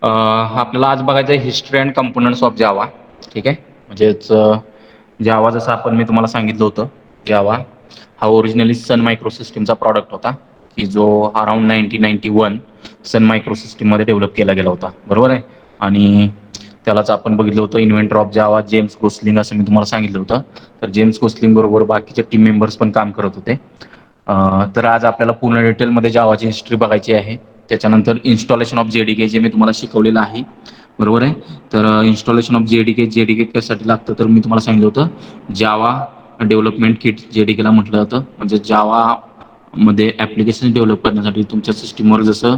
आपल्याला आज बघायचं आहे history and components of Java. ठीक आहे, म्हणजेच जावा जसं मी तुम्हाला सांगितलं होतं, जावा हा ओरिजिनली सन मायक्रोसिस्टीमचा प्रॉडक्ट होता, की जो अराउंड 1991 सन मायक्रोसिस्टीममध्ये डेव्हलप केला गेला होता. बरोबर आहे. आणि त्यालाच आपण बघितलं होतं inventor of Java James Gosling, असं मी तुम्हाला सांगितलं होतं. तर जेम्स गोसलिंग बरोबर बाकीचे टीम मेंबर्स पण काम करत होते. तर आज आपल्याला पूर्ण डिटेलमध्ये जावाची हिस्ट्री बघायची आहे. त्याच्यानंतर इन्स्टॉलेशन ऑफ जेडीके जे मी तुम्हाला शिकवलेलं आहे. बरोबर आहे. तर इन्स्टॉलेशन ऑफ जेडीके कशासाठी लागतं, तर मी तुम्हाला सांगितलं होतं जावा डेव्हलपमेंट किट जेडीकेला म्हटलं जातं. म्हणजे जावा मध्ये ऍप्लिकेशन डेव्हलप करण्यासाठी तुमच्या सिस्टीमवर जसं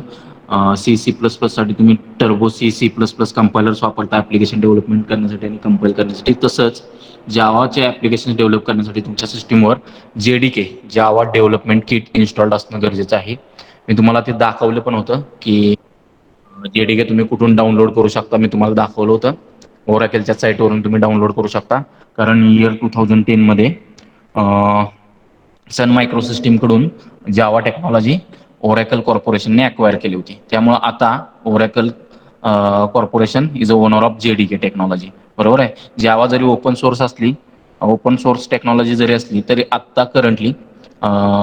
C++ साठी तुम्ही टर्बो C++ कंपायलर्स वापरता ऍप्लिकेशन डेव्हलपमेंट करण्यासाठी आणि कंपाईल करण्यासाठी, तसंच जावाचे ऍप्लिकेशन डेव्हलप करण्यासाठी तुमच्या सिस्टीमवर JDK Java development kit installed असणं गरजेचं आहे. मी तुम्हाला ते दाखवलं पण होतं की जेडीके तुम्ही कुठून डाउनलोड करू शकता. मी तुम्हाला दाखवलं होतं, ओरॅकलच्या साईटवरून तुम्ही डाउनलोड करू शकता. कारण इयर 2010 मध्ये सन मायक्रोसिस्टीमकडून जावा टेक्नॉलॉजी ओरॅकल कॉर्पोरेशनने अक्वायर केली होती. त्यामुळे आता oracle corporation is a owner of JDK technology. बरोबर आहे. जावा जरी ओपन सोर्स असली, ओपन सोर्स टेक्नॉलॉजी जरी असली, तरी आत्ता करंटली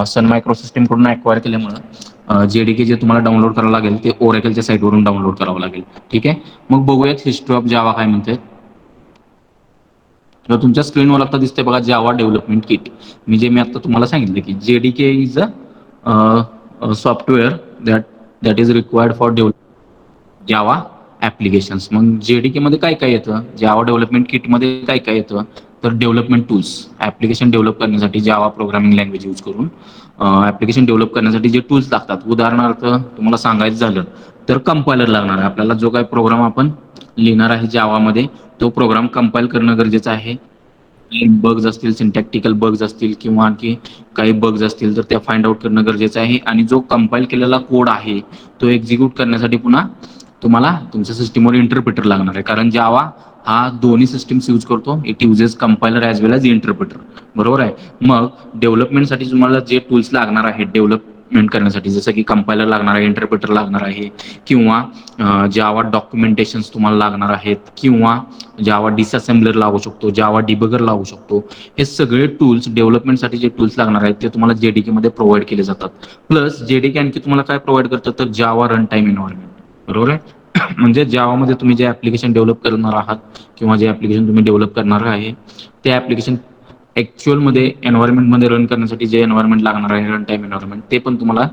सन मायक्रोसिस्टीमकडून अक्वायर केल्यामुळं जेडीके जे तुम्हाला डाउनलोड करावं लागेल ते ओरॅकलच्या साईटवरून डाउनलोड करावं लागेल. ठीक आहे. मग बघूयात हिस्ट्री ऑफ जावा काय म्हणते. तर तुमच्या स्क्रीनवर आता दिसते बघा जावा डेव्हलपमेंट किट. मी आता तुम्हाला सांगितलं की JDK is a software that is required for develop Java applications. मग जेडीके मध्ये काय काय येतं, जावा डेव्हलपमेंट किटमध्ये काय काय येतं, तर डेव्हलपमेंट टूल्स, ऍप्लिकेशन डेव्हलप करण्यासाठी जावा प्रोग्रामिंग लँग्वेज यूज करून ऍप्लिकेशन डेव्हलप करण्यासाठी जे टूल्स लागतात. उदाहरणार्थ तुम्हाला सांगायचं झालं तर कंपायलर लागणार आहे. आपल्याला जो काही प्रोग्राम आपण लिहिणार आहे जावामध्ये, तो प्रोग्राम कंपाईल करणं गरजेचं आहे. बग्स असतील, सिंटॅक्टिकल बग्स असतील किंवा आणखी काही बग्स असतील तर त्या फाइंड आउट करणं गरजेचं आहे. आणि जो कंपाईल केलेला कोड आहे तो एक्झिक्यूट करण्यासाठी पुन्हा तुम्हाला तुमच्या सिस्टीमवर इंटरप्रिटर लागणार आहे. कारण जावा हा दोन्ही सिस्टीम्स यूज करतो. It uses compiler as well as interpreter. बरोबर आहे. मग डेव्हलपमेंटसाठी तुम्हाला जे टूल्स लागणार आहेत डेव्हलपमेंट करण्यासाठी, जसं की कंपायलर लागणार आहे, इंटरप्रिटर लागणार आहे, किंवा जावा डॉक्युमेंटेशन्स तुम्हाला लागणार आहेत, किंवा जावा डिसअसेंबलर लागू शकतो, जावा डिबगर लागू शकतो. हे सगळे टूल्स डेव्हलपमेंटसाठी जे टूल्स लागणार आहेत ते तुम्हाला जेडीके मध्ये प्रोव्हाइड केले जातात. प्लस जेडीके आणखी तुम्हाला काय प्रोव्हाइड करतं, तर जावा रन टाइम एन्व्हायरमेंट. बरोबर आहे. म्हणजे जावामध्ये तुम्ही जे ऍप्लिकेशन डेव्हलप करणार आहात किंवा जे ऍप्लिकेशन तुम्ही डेव्हलप करणार आहे ते ऍप्लिकेशन ऍक्च्युअलमध्ये एन्व्हायरमेंटमध्ये रन करण्यासाठी जे एन्व्हायरमेंट लागणार आहे रन टाइम एन्व्हायरमेंट, ते पण तुम्हाला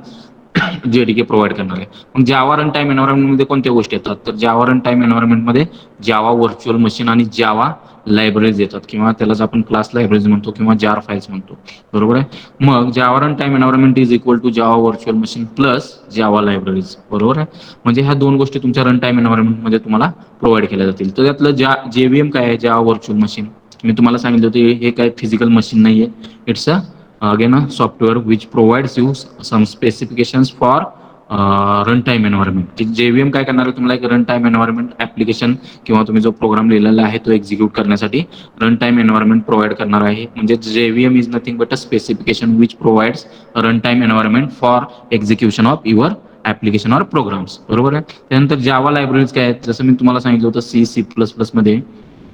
जेडीके प्रोव्हाइड करणार आहे. मग जावा रन टाइम एन्व्हायरमेंटमध्ये कोणत्या गोष्टी येतात, तर जावा रन टाइम एन्व्हायरमेंटमध्ये जावा व्हर्च्युअल मशीन आणि जावा लायब्ररीज येतात, किंवा त्यालाच आपण क्लास लायब्ररीज म्हणतो किंवा जार फाईल्स म्हणतो. बरोबर आहे. मग Java run time environment is equal to Java virtual machine plus Java libraries. बरोबर आहे. म्हणजे ह्या दोन गोष्टी तुमच्या रन टाइम एन्व्हायरमेंटमध्ये तुम्हाला प्रोव्हाइड केल्या जातील. तर त्यातलं जेव्हीएम काय आहे, जावा व्हर्च्युअल मशीन. मी तुम्हाला सांगितलं होतं हे काय फिजिकल मशीन नाहीये. It's again a software which provides you some specifications for run time environment. JVM काय करणार आहे, तुम्हाला एक रन टाइम एन्व्हायरमेंट ऍप्लिकेशन किंवा तुम्ही जो प्रोग्राम लिहिलेला आहे तो एक्झिक्यूट करण्यासाठी रन टाइम एन्व्हायरमेंट प्रोव्हाइड करणार आहे. म्हणजे JVM is nothing but a specification which provides run time environment for execution of your application or programs. बरोबर आहे. त्यानंतर जावा लायब्ररीज काय आहेत, जसं मी तुम्हाला सांगितलं होतं C++ मध्ये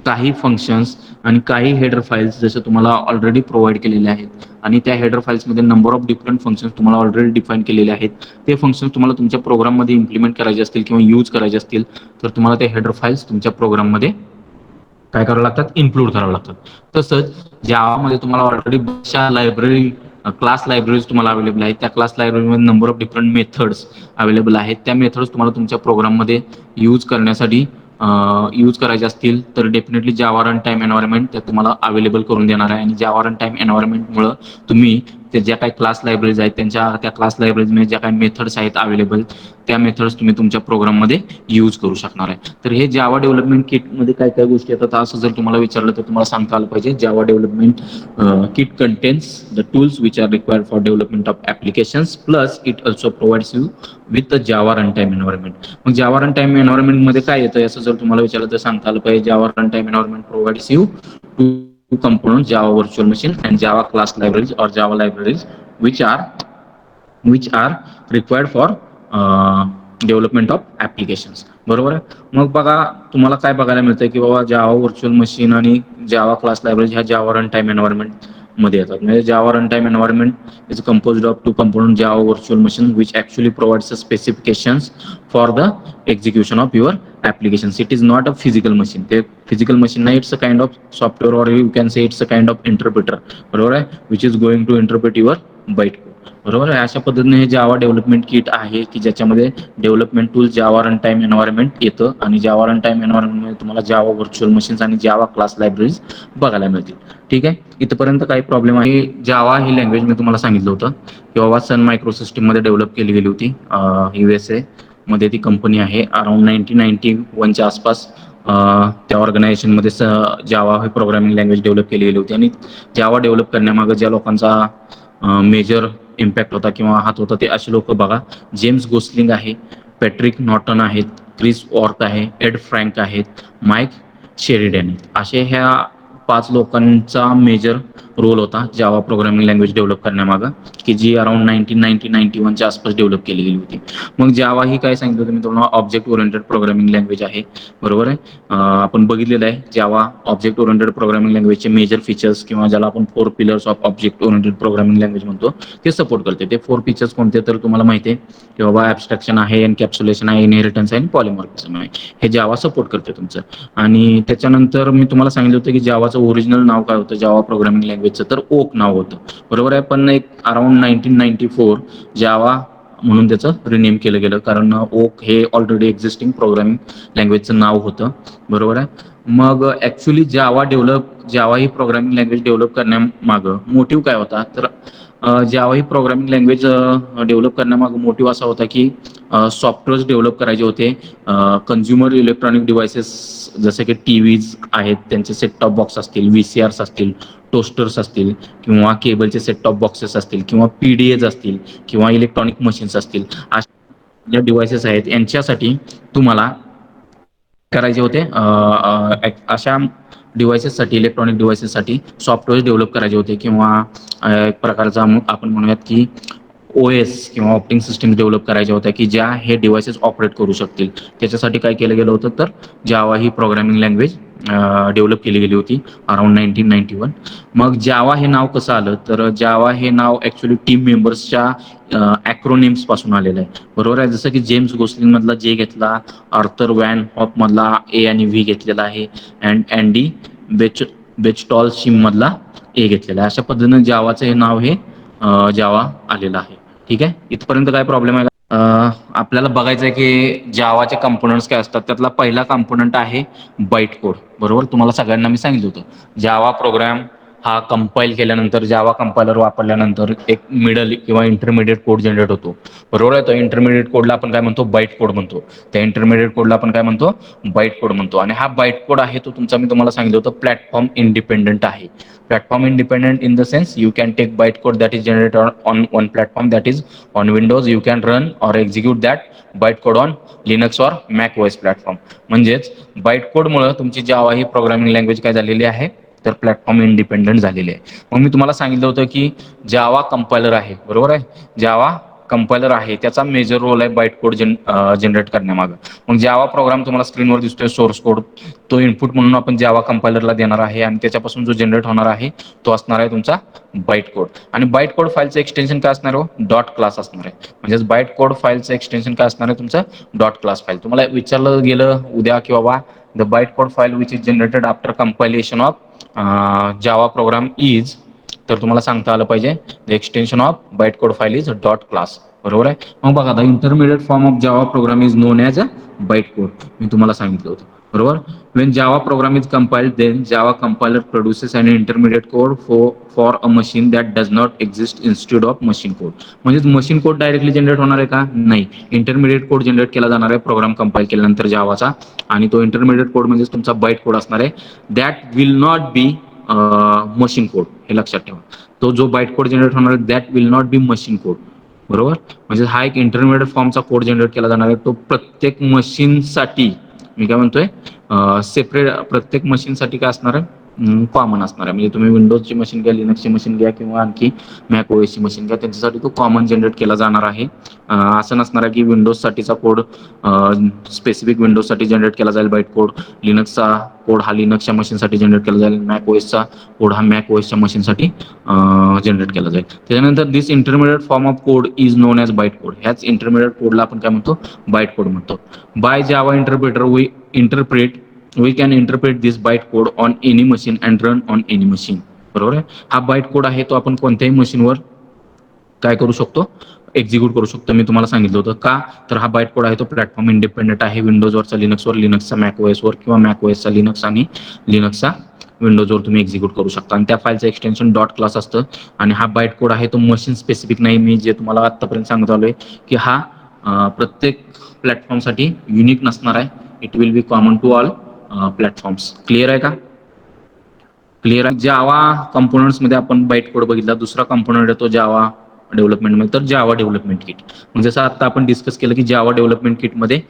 काही फंक्शन्स आणि काही हेडर फाईल्स जसं तुम्हाला ऑलरेडी प्रोव्हाइड केलेले आहेत, आणि त्या हेडर फाईल्समध्ये नंबर ऑफ डिफरंट फंक्शन्स तुम्हाला ऑलरेडी डिफाईन केलेले आहेत. ते फंक्शन्स तुम्हाला तुमच्या प्रोग्राममध्ये इम्प्लिमेंट करायचे असतील किंवा यूज करायचे असतील तर तुम्हाला ते हेडर फाईल्स तुमच्या प्रोग्राममध्ये काय करावं लागतात, इन्क्लूड करावं लागतात. तसंच जावामध्ये तुम्हाला ऑलरेडी बऱ्याचशा लायब्ररी क्लास लायब्ररीज तुम्हाला अवेलेबल आहेत. त्या क्लास लायब्ररीमध्ये number of different methods available आहेत. त्या मेथड्स तुम्हाला तुमच्या प्रोग्राममध्ये यूज करण्यासाठी यूज करायचे असतील तर डेफिनेटली जावा रन टाइम एन्व्हायरमेंट त्या तुम्हाला अवेलेबल करून देणार आहे. आणि जावा रन टाइम एन्व्हायरमेंटमुळे तुम्ही ते ज्या काही क्लास लायब्ररीज आहेत त्या क्लास लायब्ररीजमध्ये ज्या काही मेथड्स आहेत अवेलेबल, त्या मेथड्स तुम्ही तुमच्या प्रोग्राममध्ये यूज करू शकणार आहे. तर हे जावा डेव्हलपमेंट किटमध्ये काय काय गोष्टी येतात असं जर तुम्हाला विचारलं तर तुम्हाला सांगता आलं पाहिजे. Java development kit contains the tools which are required for development of applications plus it also provides you with Java run time environment. मग जावा रन टाइम एन्व्हायरमेंटमध्ये काय येतं असं जर तुम्हाला विचारलं तर सांगता आलं पाहिजे. Java run time environment provides you two components, Java Virtual Machine and Java class libraries or Java libraries, which are required for development of applications. बरोबर आहे. मग बघा तुम्हाला काय बघायला मिळतंय, की बाबा जावा व्हर्चुअल मशीन आणि जावा क्लास लायब्ररी ह्या जावा रन टाइम एन्व्हायरमेंट मध्ये येतात. म्हणजे Java run time environment is composed of two component Java virtual machine which actually provides the specifications for the execution of your applications. It is not a physical machine. ते physical machine नाही, it's a kind of software or you can say it's a kind of interpreter. बरोबर आहे, which is going to interpret your byte code. बरोबर आहे. अशा पद्धतीने हे Java development kit आहे, की ज्याच्यामध्ये डेव्हलपमेंट टूल जावा रन टाइम एन्व्हायरमेंट येतं आणि जावा रन टाइम एन्व्हायरमेंटमध्ये तुम्हाला जावा व्हर्चुअल मशीन्स आणि जावा क्लास लायब्ररीज बघायला मिळतील. ठीक आहे. इथपर्यंत काही प्रॉब्लेम आहे. जावा ही लँग्वेज मी तुम्हाला सांगितलं होतं की बाबा सन मायक्रो सिस्टीममध्ये डेव्हलप केली गेली होती. USA मध्ये ती कंपनी आहे. अराउंड 1991च्या आसपास त्या ऑर्गनायझेशनमध्ये जावा ही प्रोग्रामिंग लँग्वेज डेव्हलप केली गेली होती आणि जावा डेव्हलप करण्यामागे ज्या लोकांचा मेजर इम्पॅक्ट होता किंवा हात होता ते असे लोक बघा: जेम्स गोस्लिंग आहे, पॅट्रिक नॉर्टन आहेत, क्रिस वॉर्थ आहे, एड फ्रँक आहेत, माईक शेरिडॅन आहेत. असे ह्या 5 लोकांचा मेजर रोल होता जावा प्रोग्रामिंग लँग्वेज डेव्हलप करण्यामागं, की जी अराउंड 1991च्या आसपास डेव्हलप केली गेली होती. मग जावा ही काय सांगितलं होतं मी तुम्हाला, ऑब्जेक्ट ओरिएंटेड प्रोग्रामिंग लँग्वेज आहे. बरोबर आहे. आपण बघितलेलं आहे जावा ऑब्जेक्ट ओरिएंटेड प्रोग्रामिंग लँग्वेजचे मेजर फीचर्स किंवा ज्याला आपण 4 pillars of object oriented programming language म्हणतो ते सपोर्ट करते. ते 4 फीचर्स कोणते तर तुम्हाला माहिती आहे की बाबा ॲब्स्ट्रॅक्शन आहे, एनकॅप्सुलेशन आहे, इनहेरिटन्स आहे आणि पॉलिमॉर्फिझम आहे. हे जावा सपोर्ट करते तुमचं. आणि त्याच्यानंतर मी तुम्हाला सांगितलं होतं की जावाचं ओरिजिनल नाव काय होतं जावा प्रोग्रामिंग लँग्वेजचं, तर ओक नाव होतं. बरोबर आहे. पण एक अराउंड 1994 जावा म्हणून त्याचं रिनेम केलं गेलं, कारण ओक हे ऑलरेडी एक्झिस्टिंग प्रोग्रामिंग लँग्वेजचं नाव होतं. बरोबर आहे. मग ॲक्च्युली जावा ही प्रोग्रामिंग लँग्वेज डेव्हलप करण्यामागं मोटिव्ह काय होता, तर जावा ही प्रोग्रामिंग लँग्वेज डेव्हलप करण्यामागं मोटिव्ह असा होता की सॉफ्टवेअर्स डेव्हलप करायचे होते. कन्झ्युमर इलेक्ट्रॉनिक डिव्हाइसेस जसे की टीव्हीज आहेत, त्यांचे सेट टॉप बॉक्स असतील, VCRs असतील, टोस्टर्स असतील किंवा केबलचे सेट टॉप बॉक्सेस असतील किंवा PDAs असतील किंवा इलेक्ट्रॉनिक मशीन्स असतील, अशा ज्या डिव्हाइसेस आहेत यांच्यासाठी तुम्हाला करायचे होते. अशा डिव्हाइसेससाठी, इलेक्ट्रॉनिक डिव्हाइसेससाठी सॉफ्टवेअर डेव्हलप करायचे होते किंवा एक प्रकारचा आपण म्हणूयात की OS किंवा ऑपरेटिंग सिस्टम डेव्हलप करायच्या होत्या, की ज्या हे डिव्हाइसेस ऑपरेट करू शकतील. त्याच्यासाठी काय केलं गेलं होतं, तर जावा ही प्रोग्रामिंग लँग्वेज डेव्हलप केली गेली होती अराउंड 1991. मग जावा हे नाव कसं आलं, तर जावा हे नाव ॲक्च्युअली टीम मेंबर्सच्या पासून आलेलं आहे. बरोबर आहे. जसं की जेम्स गोस्लिंग मधला जे घेतला, आर्थर वॅन हॉप मधला ए आणि व्ही घेतलेला आहे, अँड अँडी बेचटॉल शिम मधला ए घेतलेला आहे. अशा पद्धतीनं जावाचं हे नाव हे जावा आलेला आहे. ठीक आहे. इथपर्यंत काय प्रॉब्लेम आहे का? आपल्याला बघायचं आहे की जावाचे कंपोनंट्स काय असतात. त्यातला पहिला कंपोनंट आहे बाईट कोड. बरोबर. तुम्हाला सगळ्यांना मी सांगितलं होतं जावा प्रोग्राम हा कंपाईल केल्यानंतर, जावा कंपायलर वापरल्यानंतर एक मिडल किंवा इंटरमिडिएट कोड जनरेट होतो. बरोबर आहे. तो इंटरमिडिएट कोडला आपण काय म्हणतो, बाईट कोड म्हणतो. त्या इंटरमिडिएट कोडला आपण काय म्हणतो, बाईट कोड म्हणतो. आणि हा बाईट कोड आहे तो तुमचा, मी तुम्हाला सांगितलं होतं, प्लॅटफॉर्म इंडिपेंडंट आहे. Platform independent in the sense you can take bytecode that is generated on one platform, that is on Windows. You can run or execute that bytecode on Linux or Mac OS platform. म्हणजेच बाईटकोडमुळे तुमची जावा ही programming language काय झालेली आहे, तर platform independent झालेली आहे. मग मी तुम्हाला सांगितलं होतं की जावा कंपायलर आहे. बरोबर आहे. जावा कंपायलर आहे, त्याचा मेजर रोल आहे बाईट कोड जनरेट करण्यामागं. मग जावा प्रोग्राम तुम्हाला स्क्रीनवर दिसतोय, सोर्स कोड, तो इनपुट म्हणून आपण जावा कंपायलरला देणार आहे आणि त्याच्यापासून जो जनरेट होणार आहे तो असणार आहे तुमचा बाईट कोड. आणि बाईट कोड फाईलचं एक्सटेन्शन काय असणार आहे, डॉट क्लास असणार आहे. म्हणजेच बाईट कोड फाईलचं एक्सटेन्शन काय असणार आहे, तुमचं डॉट क्लास फाईल. तुम्हाला विचारलं गेलं उद्या की बाबा the byte code file which is generated after compilation of Java program is, तर तुम्हाला सांगता आलं पाहिजे the extension of byte code file is dot class. बरोबर आहे. मग बघा, the intermediate form of Java program is known as a byte code. मी तुम्हाला सांगितलं होतं. बरोबर. When Java program is compiled, then Java compiler produces an intermediate code for a machine that does not exist instead of machine code. म्हणजेच machine code directly generate होणार आहे का, नाही. इंटरमिडिएट कोड जनरेट केला जाणार आहे प्रोग्राम कंपाईल केल्यानंतर जावाचा, आणि तो इंटरमिडिएट कोड म्हणजे तुमचा बाईट कोड असणार आहे. That will not B machine code. हे लक्षात ठेवा. तो जो बाईट कोड जनरेट होणार आहे that will not B machine code. बरोबर. म्हणजे हा एक इंटरमिडिएट फॉर्मचा कोड जनरेट केला जाणार आहे. तो प्रत्येक मशीनसाठी, मी काय म्हणतोय, सेपरेट प्रत्येक मशीनसाठी काय असणार आहे, कॉमन असणार आहे. म्हणजे तुम्ही विंडोजची मशीन घ्या, लिनक्सची मशीन घ्या किंवा आणखी मॅक ओएसची मशीन घ्या, त्यांच्यासाठी तो कॉमन जनरेट केला जाणार आहे. असं नसणार आहे की विंडोजसाठीचा कोड स्पेसिफिक विंडोजसाठी जनरेट केला जाईल बाईट कोड, लिनक्सचा कोड हा लिनक्सच्या मशीनसाठी जनरेट केला जाईल, मॅक ओएसचा कोड हा मॅक ओएसच्या मशीनसाठी जनरेट केला जाईल. त्याच्यानंतर this intermediate form of code is known as byte code. ह्याच इंटरमिडिएट कोडला आपण काय म्हणतो, बाईट कोड म्हणतो. By Java interpreter we can interpret this byte code on any machine and run on any machine. बरोबर आहे. हा बाईट कोड आहे तो आपण कोणत्याही मशीनवर काय करू शकतो, एक्झिक्यूट करू शकतो. मी तुम्हाला सांगितलं होतं का, तर हा बाईट कोड आहे तो प्लॅटफॉर्म इंडिपेंडेंट आहे. विंडोजवरचा लिनक्सवर, लिनक्सचा मॅक ओएसवर किंवा मॅक ओएसचा लिनक्स आणि लिनक्सचा विंडोजवर तुम्ही एक्झिक्यूट करू शकता. आणि त्या फाईलचं एक्सटेन्शन डॉट क्लास असतं. आणि हा बाईट कोड आहे तो मशीन स्पेसिफिक नाही. मी जे तुम्हाला आतापर्यंत सांगत आलोय की हा प्रत्येक प्लॅटफॉर्मसाठी युनिक नसणार आहे. It will be common to all platforms. Clear आहे का? क्लिअर आहे. जावा कंपोनंट्समध्ये आपण बाईट कोड बघितला. दुसरा कंपोनंट येतो जावा डेव्हलपमेंटमध्ये, तर जावा डेव्हलपमेंट किट. मग जसं आता आपण डिस्कस केलं की जावा डेव्हलपमेंट किटमध्ये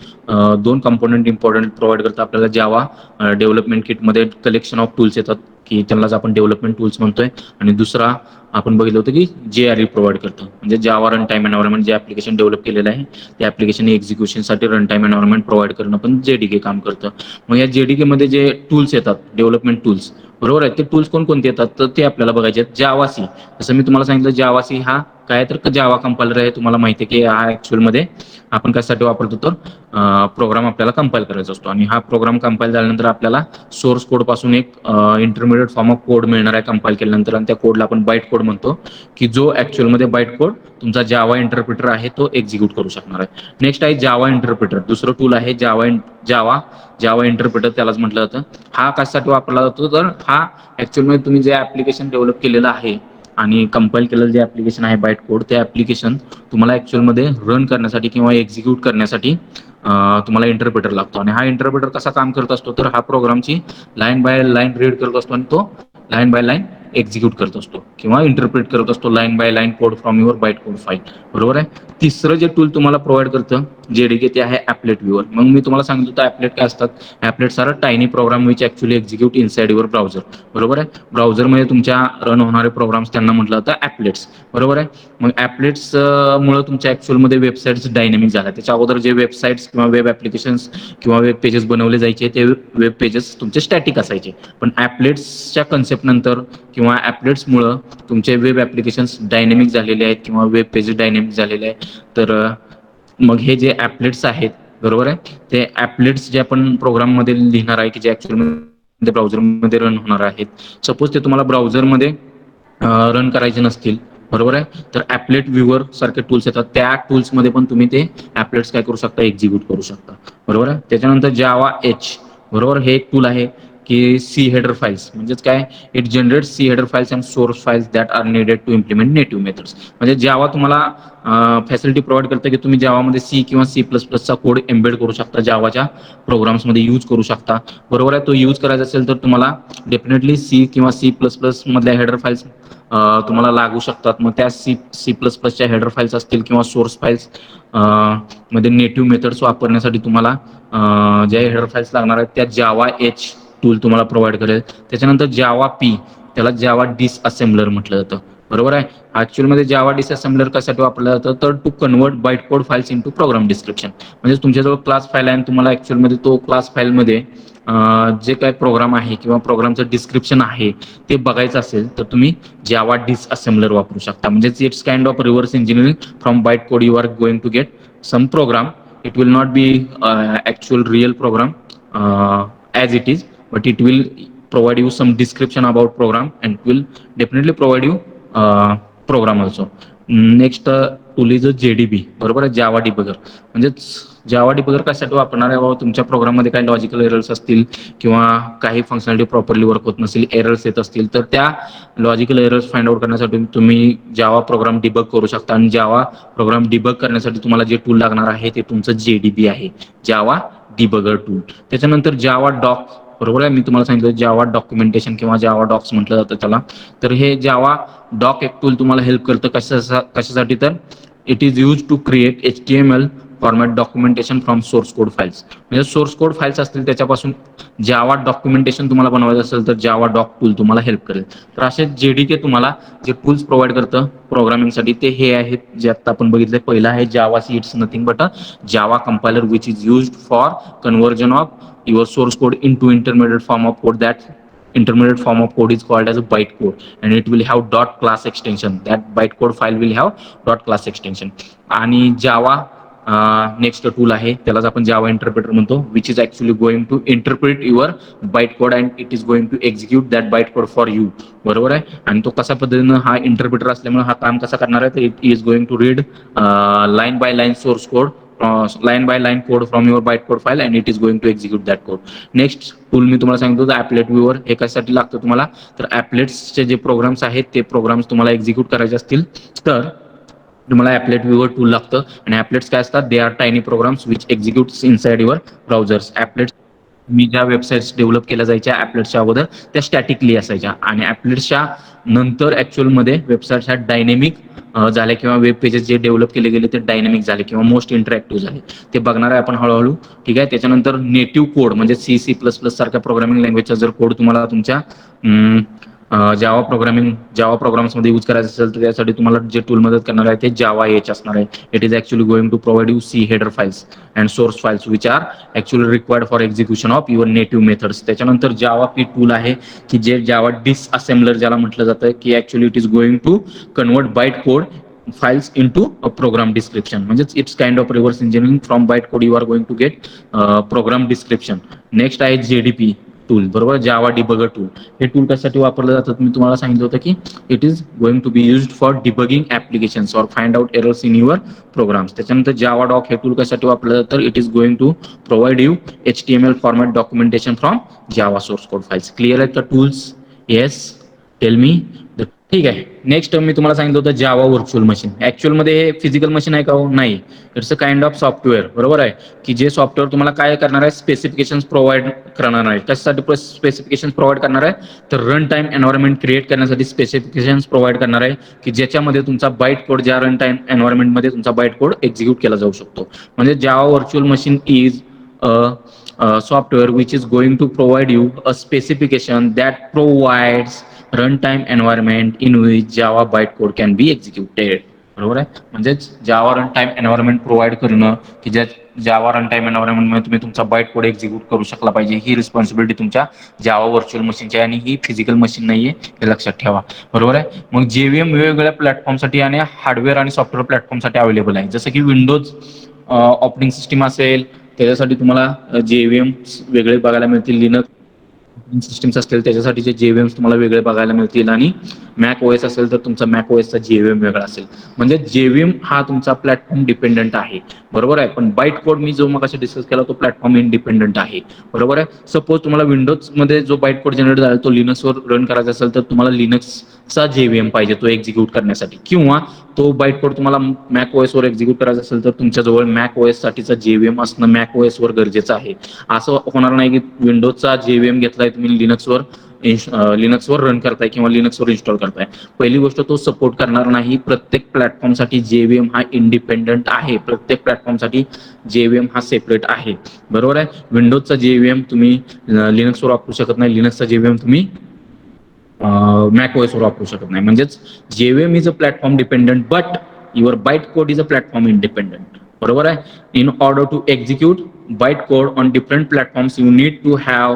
दोन कंपोनंट इम्पॉर्टंट प्रोव्हाइड करतात आपल्याला. जावा डेव्हलपमेंट किटमध्ये कलेक्शन ऑफ टूल्स येतात की त्यांनाच आपण डेव्हलपमेंट टूल्स म्हणतोय. आणि दुसरा आपण बघितलं होतं की JRE प्रोव्हाइड करतं, म्हणजे जावा रन टाइम एन्व्हायरमेंट. जे ऍप्लिकेशन डेव्हलप केलेलं आहे त्या ऍप्लिकेशन एक्झिक्युशनसाठी रन टाइम एन्व्हायरमेंट प्रोव्हाइड करणं पण JDK काम करतं. मग या JDK मध्ये जे टूल्स येतात, डेव्हलपमेंट टूल्स, बरोबर आहे, ते टूल्स कोणकोणते येतात तर ते आपल्याला बघायचे आहेत. जावा सी, जसं मी तुम्हाला सांगितलं जावा सी हा काय तर जावा कंपायलर आहे. तुम्हाला माहिती आहे की हा ऍक्च्युअलमध्ये आपण कशासाठी वापरतो, तर प्रोग्राम आपल्याला कंपाईल करायचा असतो. आणि हा प्रोग्राम कंपाईल झाल्यानंतर आपल्याला सोर्स कोड पासून एक इंटरमिडिएट फॉर्म ऑफ कोड मिळणार आहे कंपाईल केल्यानंतर. आणि त्या कोडला आपण बाईट कोड म्हणतो की जो ऍक्च्युअलमध्ये बाईट कोड तुमचा जावा इंटरप्रिटर आहे तो एक्झिक्यूट करू शकणार आहे. नेक्स्ट आहे जावा इंटरप्रिटर. दुसरं टूल आहे जावा इंटरप्रिटर, त्यालाच म्हटलं जातं. हा कशासाठी वापरला जातो, तर हा ऍक्च्युअलमध्ये तुम्ही जे ऍप्लिकेशन डेव्हलप केलेलं आहे आणि कंपाईल केलेलं जे ऍप्लिकेशन आहे बाईट कोड, ते ऍप्लिकेशन तुम्हाला ऍक्च्युअलमध्ये रन करण्यासाठी किंवा एक्झिक्यूट करण्यासाठी तुम्हाला इंटरप्रिटर लागतो. आणि हा इंटरप्रिटर कसा काम करत असतो, तर हा प्रोग्रामची लाईन बाय लाईन रीड करत असतो आणि तो लाईन बाय लाईन एक्झिक्यूट करत असतो किंवा इंटरप्रिट करत असतो line by line code from your byte code file. बरोबर आहे. तिसरं जे टूल तुम्हाला प्रोव्हाइड करतं JDK ते आहे ॲपलेट व्ह्यूअर. मग मी तुम्हाला सांगितलं होतं ॲपलेट काय असतात. Applets are tiny program which actually execute inside your browser. बरोबर आहे. ब्राउझरमध्ये तुमच्या रन होणारे प्रोग्राम्स त्यांना म्हटलं जातं ॲपलेट्स. बरोबर आहे. मग ॲपलेट्स मुळे तुमच्या ॲक्च्युअलमध्ये वेबसाईट्स डायनेमिक झाल्या. त्याच्या अगोदर जे वेबसाईट्स किंवा वेब ॲप्लिकेशन्स किंवा वेब पेजेस बनवले जायचे ते वेब पेजेस तुमचे स्टॅटिक असायचे. पण ॲपलेट्सच्या कन्सेप्ट नंतर किंवा ॲपलेट्समुळं तुमचे वेब ॲप्लिकेशन्स डायनेमिक झालेले आहेत किंवा वेब पेजेस डायनेमिक झालेले आहेत. तर मग हे जे ॲपलेट्स आहेत, बरोबर आहे, ते ॲपलेट्स जे आपण प्रोग्राममध्ये लिहिणार आहे की जे ॲक्च्युअलमध्ये ब्राउझरमध्ये रन होणार आहेत. सपोज ते तुम्हाला ब्राउझरमध्ये रन करायचे नसतील, बरोबर आहे, तर ॲपलेट व्ह्यूअर सारखे टूल्स येतात. त्या टूल्समध्ये पण तुम्ही ते ॲपलेट्स काय करू शकता, एक्झिक्यूट करू शकता. बरोबर आहे. त्याच्यानंतर जावा एच, बरोबर, हे एक टूल आहे की सी हेडर फाईल्स म्हणजेच काय, it generates C header files and source files that are needed to implement native methods. म्हणजे जावा तुम्हाला फॅसिलिटी प्रोव्हाइड करते की तुम्ही जावामध्ये सी किंवा C++चा कोड एम्बेड करू शकता, जावाच्या प्रोग्राम्समध्ये यूज करू शकता. बरोबर आहे. तो यूज करायचा असेल तर तुम्हाला डेफिनेटली C किंवा C++ मधल्या हेडर फाईल्स तुम्हाला लागू शकतात. मग त्या C++च्या हेडर फाईल्स असतील किंवा सोर्स फाईल्स मध्ये नेटिव्ह मेथड्स वापरण्यासाठी तुम्हाला ज्या हेडर फाईल्स लागणार आहेत त्या जावा एच टूल तुम्हाला प्रोव्हाइड करेल. त्याच्यानंतर जावा पी, त्याला जावा डिसअसेंबलर म्हटलं जातं. बरोबर आहे. ऍक्च्युअलमध्ये जावा डिसअसेंबलर कशासाठी वापरलं जातं, तर to convert byte code files into program description. म्हणजे तुमच्याजवळ क्लास फाईल आहे आणि तुम्हाला ऍक्च्युअलमध्ये तो क्लास फाईलमध्ये जे काही प्रोग्राम आहे किंवा प्रोग्रामचं डिस्क्रिप्शन आहे ते बघायचं असेल तर तुम्ही जावा डिसअसेंबलर वापरू शकता. म्हणजे it's kind of reverse engineering from byte code. You are going to get some program. It will not be actual real program as it is, but it will provide you some description about program and it will definitely provide you program also. Next tool is JDB, बरोबर आहे, जावा debugger. म्हणजेच जावा debugger कशासाठी वापरणार आहे, बाबा तुमच्या प्रोग्राममध्ये काही लॉजिकल एरर्स असतील किंवा काही फंक्शनॅलिटी प्रॉपरली वर्क होत नसेल, एरर्स येत असतील, तर त्या लॉजिकल एरर्स फाइंड आउट करण्यासाठी तुम्ही जावा प्रोग्राम डिबग करू शकता. आणि जावा प्रोग्राम डिबग करण्यासाठी तुम्हाला जे टूल लागणार आहे ते तुमचं JDB आहे, जावा डिबगर टूल. त्याच्यानंतर जावा डॉक, बरोबर आहे, मी तुम्हाला सांगितलं जावा डॉक्युमेंटेशन किंवा जावा डॉक्स म्हटलं जातं त्याला. तर हे जावा डॉक एक टूल तुम्हाला हेल्प करतं कशासाठी, तर it is use to create HTML format documentation from source code files. म्हणजे सोर्स कोड फाइल्स असतील त्याच्यापासून जावा डॉक्युमेंटेशन तुम्हाला बनवायचं असेल तर जावा डॉक टूल तुम्हाला हेल्प करेल. तर असे जेडीके तुम्हाला जे टूल्स प्रोव्हाइड करतं प्रोग्रामिंगसाठी ते हे आहेत जे आता आपण बघितले. पहिला आहे Java C. It's nothing but a Java compiler which is used for conversion of your source code into intermediate form of code. That intermediate form of code is called as a bytecode, and it will have dot class extension. That bytecode file will have dot class extension. आणि जावा next tool आहे त्यालाच आपण Java interpreter म्हणतो, which is actually going to interpret your byte code and it is going to execute that byte code for you. बरोबर आहे. आणि तो कशा पद्धतीनं हा इंटरप्रिटर असल्यामुळे हा काम कसा करणार आहे तर it is going to read line by line source code, line by line code from your bytecode file and it is going to execute that code. Next tool मी तुम्हाला सांगतो ऍपलेट व्ह्यूवर. हे कशासाठी लागतं तुम्हाला तर ऍपलेट्सचे जे प्रोग्राम्स आहेत ते प्रोग्राम्स तुम्हाला एक्झिक्यूट करायचे असतील तर तुम्हाला ऍपलेट व्ह्यूवर टूल लागतं. आणि ऍपलेट्स काय असतात, they are tiny programs which executes inside your browsers. Applets मी ज्या वेबसाईट्स डेव्हलप केल्या जायच्या ऍपलेट्सच्या अगोदर त्या स्टॅटिकली असायच्या आणि ऍपलेट्सच्या नंतर ऍक्च्युअलमध्ये वेबसाईट्स ह्या डायनेमिक झाल्या किंवा वेब पेजेस जे डेव्हलप केले गेले ते डायनेमिक झाले किंवा मोस्ट इंटरॅक्टिव्ह झाले. ते बघणार आहे आपण हळूहळू. ठीक आहे. त्याच्यानंतर नेटिव्ह कोड म्हणजे सी प्लस प्लस सारख्या प्रोग्रामिंग लँग्वेजचा जर कोड तुम्हाला तुमच्या जावा प्रोग्राम्समध्ये यूज करायचं असेल तर त्यासाठी तुम्हाला जे टूल मदत करणार आहे ते जावा एच असणार आहे. It is actually going to provide you C header files and source files which are actually required for execution of your native methods. त्याच्यानंतर जावा पी टूल आहे की जे जावा डिसअसेंबलर ज्याला म्हटलं जातं की actually it is going to convert byte code files into a program description. म्हणजेच it's kind of reverse engineering from byte code you are going to get program description. Next आहे JDP tool. बरोबर. Java debugger tool. हे tool कशासाठी वापरलं जातं मी तुम्हाला सांगितलं होतं की it is going to be used for debugging applications or find out errors in your programs. त्याच्यानंतर जावा डॉक हे टूल कशासाठी वापरलं जातं, it is going to provide you HTML format documentation from Java source code files. Clear आहेत का tools? Yes, tell me. ठीक आहे. Next मी तुम्हाला सांगितलं होतं जावा व्हर्च्युअल मशीन. ऍक्च्युअलमध्ये हे फिजिकल मशीन आहे का हो? नाही. It's a kind of software. बरोबर आहे की जे सॉफ्टवेअर तुम्हाला काय करणार आहे स्पेसिफिकेशन्स प्रोव्हाइड करणार आहे. कशासाठी स्पेसिफिकेशन्स प्रोव्हाइड करणार आहे तर रन टाइम एन्व्हायरमेंट क्रिएट करण्यासाठी स्पेसिफिकेशन्स प्रोव्हाइड करणार आहे की ज्याच्यामध्ये तुमचा बाईट कोड ज्या रन टाइम एन्व्हायरमेंटमध्ये तुमचा बाईट कोड एक्झिक्यूट केला जाऊ शकतो. म्हणजे Java virtual machine is software which is going to provide you a specification that provides runtime environment in which Java bytecode can be executed. बरोबर आहे. म्हणजेच जावा रन टाइम एन्व्हायरमेंट प्रोव्हाइड करणं की ज्या जावा रन टाइम एन्व्हायरमेंटमध्ये तुम्ही तुमचा बाईट कोड एक्झिक्यूट करू शकला पाहिजे. ही रिस्पॉन्सिबिलिटी तुमच्या जावा व्हर्च्युअल मशीनची आहे आणि ही फिजिकल मशीन नाहीये हे लक्षात ठेवा. बरोबर आहे. मग जेव्हीएम वेगवेगळ्या प्लॅटफॉर्मसाठी आणि हार्डवेअर आणि सॉफ्टवेअर प्लॅटफॉर्मसाठी अवेलेबल आहे. जसं की विंडोज ऑपरेटिंग सिस्टीम असेल त्याच्यासाठी तुम्हाला जेव्हीएम वेगळे बघायला मिळतील. लिनक्स सिस्टीम्स असतील त्याच्यासाठी जेव्हीएम्स तुम्हाला वेगळे बघायला मिळतील आणि मॅक ओएस असेल तर तुमचा मॅक ओएसचा जेव्हीएम वेगळा असेल. म्हणजे जेव्हीएम हा तुमचा प्लॅटफॉर्म डिपेंडंट आहे. बरोबर आहे. पण बाईट कोड मी जो मग डिस्कस केला तो प्लॅटफॉर्म इंडिपेंडंट आहे. बरोबर आहे. सपोज तुम्हाला विंडोजमध्ये जो बाईट कोड जनरेट झाला तो लिनक्सवर रन करायचा असेल तर तुम्हाला लिनक्सचा जेव्हीएम पाहिजे तो एक्झिक्यूट करण्यासाठी, किंवा तो बाईट कोड तुम्हाला मॅक ओएसवर एक्झिक्यूट करायचा असेल तर तुमच्याजवळ मॅक ओएस साठीचा जेव्हीएम असणं मॅक ओएसवर गरजेचं आहे. असं होणार नाही की विंडोजचा जेव्हीएम घेतलाय तुम्ही लिनक्सवर रन करताय किंवा लिनक्सवर इन्स्टॉल करताय. पहिली गोष्ट तो सपोर्ट करणार नाही. प्रत्येक प्लॅटफॉर्मसाठी जेव्हीएम हा इंडिपेंडंट आहे. प्रत्येक प्लॅटफॉर्मसाठी जेव्हीएम हा सेपरेट आहे. बरोबर आहे. विंडोजचा जेव्हीएम तुम्ही लिनक्सवर वापरू शकत नाही. लिनक्सचा जेव्हीएम तुम्ही मॅक ओएसवर वापरू शकत नाही. म्हणजेच JVM is a platform dependent but your byte code is a platform independent. बरोबर आहे. In order to execute byte code on different platforms you need to have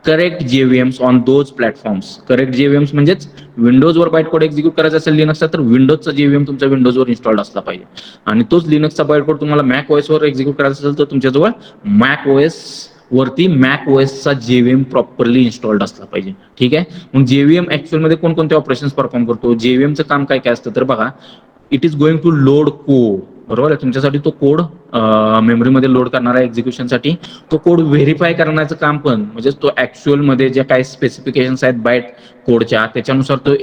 correct JVMs on those platforms. Correct JVMs म्हणजेच विंडोजवर bite code execute करायचा असेल लिनक्सचा तर विंडोजचा जेव्हीएम तुमच्या विंडोजवर installed असला पाहिजे. आणि तोच लिनक्सचा बाईट कोड तुम्हाला मॅक ओएसवर एक्झिक्यूट करायचा असेल तर तुमच्याजवळ मॅक ओएस वरती मॅक ओएसचा जेव्हीएम प्रॉपरली इन्स्टॉल्ड असला पाहिजे. ठीक आहे. मग जेव्हीएम ऍक्च्युअलमध्ये कोणकोणते ऑपरेशन्स परफॉर्म करतो. जेव्हीएमचं काम काय काय असतं तर बघा, it is going to load code. बरोबर आहे. तुमच्यासाठी तो कोड मेमरीमध्ये लोड करणारा एक्झिक्युशनसाठी तो कोड व्हेरीफाय करण्याचं काम पण, म्हणजे तो ऍक्च्युअलमध्ये ज्या काही स्पेसिफिकेशन्स आहेत बाईट कोडच्या त्याच्यानुसार तो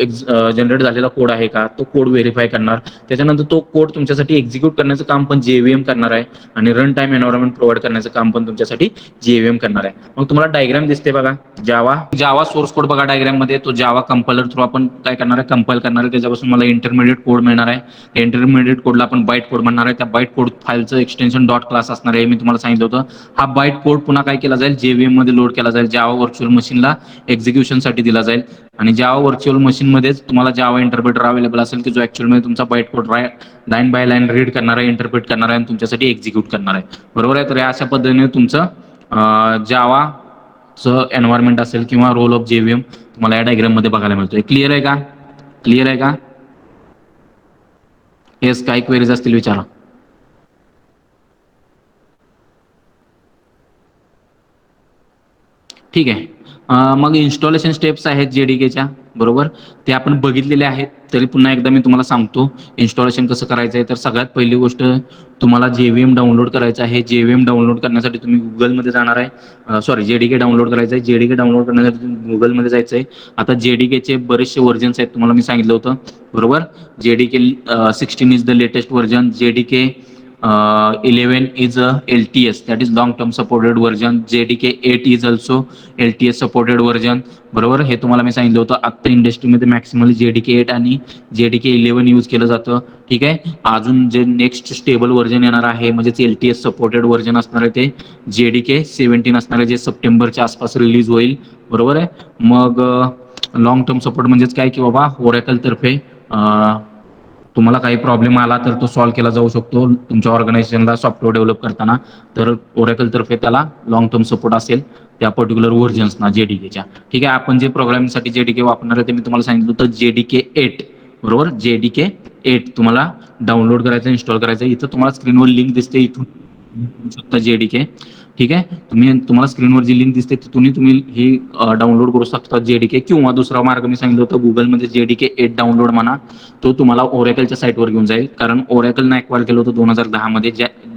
जनरेट झालेला कोड आहे का तो कोड व्हेरीफाय करणार. त्याच्यानंतर तो कोड तुमच्यासाठी एक्झिक्यूट करण्याचं काम पण जेव्हीएम करणार आहे आणि रन टाइम एन्व्हायरमेंट प्रोव्हाइड करण्याचं काम पण तुमच्यासाठी जेव्हीएम करणार आहे. मग तुम्हाला डायग्राम दिसते बघा. जावा सोर्स कोड बघा डायग्राम मध्ये. तो जावा कंपायलर थ्रू आपण काय करणार आहे कंपाईल करणार आहे. त्याच्यापासून मला इंटरमिडिएट कोड मिळणार आहे. इंटरमिडिएट कोडला आपण बाईट कोड म्हणणार आहे. त्या बाईट कोड फाईलचं एक्सटेन्शन डॉट क्लास असणार आहे, मी तुम्हाला सांगितलं होतं. हा बाईट कोड पुन्हा काय केला जाईल, जेव्हीएम मध्ये लोड केला जाईल, जावा व्हर्च्युअल मशीनला एक्झिक्युशनसाठी दिला जाईल. आणि जावा व्हर्च्युअल मशीनमध्येच तुम्हाला जावा इंटरप्रेटर अवेलेबल असेल की जो ऍक्च्युअलमध्ये तुमचा byte code line by line read करणार आहे, इंटरप्रेट करणार आहे आणि तुमच्यासाठी एक्झिक्यूट करणार आहे. बरोबर आहे. तर अशा पद्धतीने तुमचं जावाचं एन्व्हायरमेंट असेल किंवा रोल ऑफ जेव्हीएम तुम्हाला या डायग्राम मध्ये बघायला मिळतोय. क्लिअर आहे का? क्लिअर आहे का? येस, काही क्वेरीज असतील विचारा. ठीक आहे. मग इन्स्टॉलेशन स्टेप्स आहेत जेडीकेच्या, बरोबर, ते आपण बघितलेले आहेत. तरी पुन्हा एकदा मी तुम्हाला सांगतो इन्स्टॉलेशन कसं करायचं आहे. तर सगळ्यात पहिली गोष्ट तुम्हाला जेव्हीएम डाउनलोड करायचं आहे. जेव्हीएम डाउनलोड करण्यासाठी तुम्ही गुगलमध्ये जाणार आहे. सॉरी, जेडीके डाउनलोड करायचं आहे. जेडीके डाउनलोड करण्यासाठी तुम्ही गुगलमध्ये जायचं आहे. आता जेडीकेचे बरेचसे व्हर्जन्स आहेत, तुम्हाला मी सांगितलं होतं, बरोबर. JDK 16 is the latest version. JDK 11 is a LTS, that is long term supported version. JDK 8 is also LTS supported version. बरोबर, हे तुम्हाला मी सांगितलं होतं. आता इंडस्ट्रीमध्ये मॅक्सिमली JDK 8 आणि JDK 11 यूज केलं जातं. ठीक आहे. अजून जे नेक्स्ट स्टेबल व्हर्जन येणार आहे म्हणजेच LTS सपोर्टेड व्हर्जन असणार आहे ते JDK 17 असणार आहे, जे सप्टेंबरच्या आसपास रिलीज होईल. बरोबर आहे. मग लॉंग टर्म सपोर्ट म्हणजेच काय की बाबा ओरॅकल तर्फे तुम्हाला काही प्रॉब्लेम आला तर तो सॉल्व्ह केला जाऊ शकतो तुमच्या ऑर्गनायझेशनला सॉफ्टवेअर डेव्हलप करताना. तर ओरॅकल तर्फे त्याला लॉंग टर्म सपोर्ट असेल त्या पर्टिक्युलर व्हर्जन्सना जेडीकेच्या. ठीक आहे. आपण जे प्रोग्रामिंगसाठी जेडीके वापरणार आहे ते मी तुम्हाला सांगितलं होतं JDK 8, बरोबर. JDK 8 तुम्हाला डाउनलोड करायचं, इन्स्टॉल करायचं. इथं तुम्हाला स्क्रीनवर लिंक दिसते, इथून शकता JDK. ठीक आहे. तुम्हाला स्क्रीनवर जी लिंक दिसते तिथूनही तुम्ही ही डाउनलोड करू शकता JDK. किंवा दुसरा मार्ग मी सांगितलं होतं, गुगलमध्ये JDK 8 डाउनलोड म्हणा, तो तुम्हाला ओरॅकलच्या साईटवर घेऊन जाईल. कारण ओरॅकलनं ॲक्वायर केलं होतं 2010 मध्ये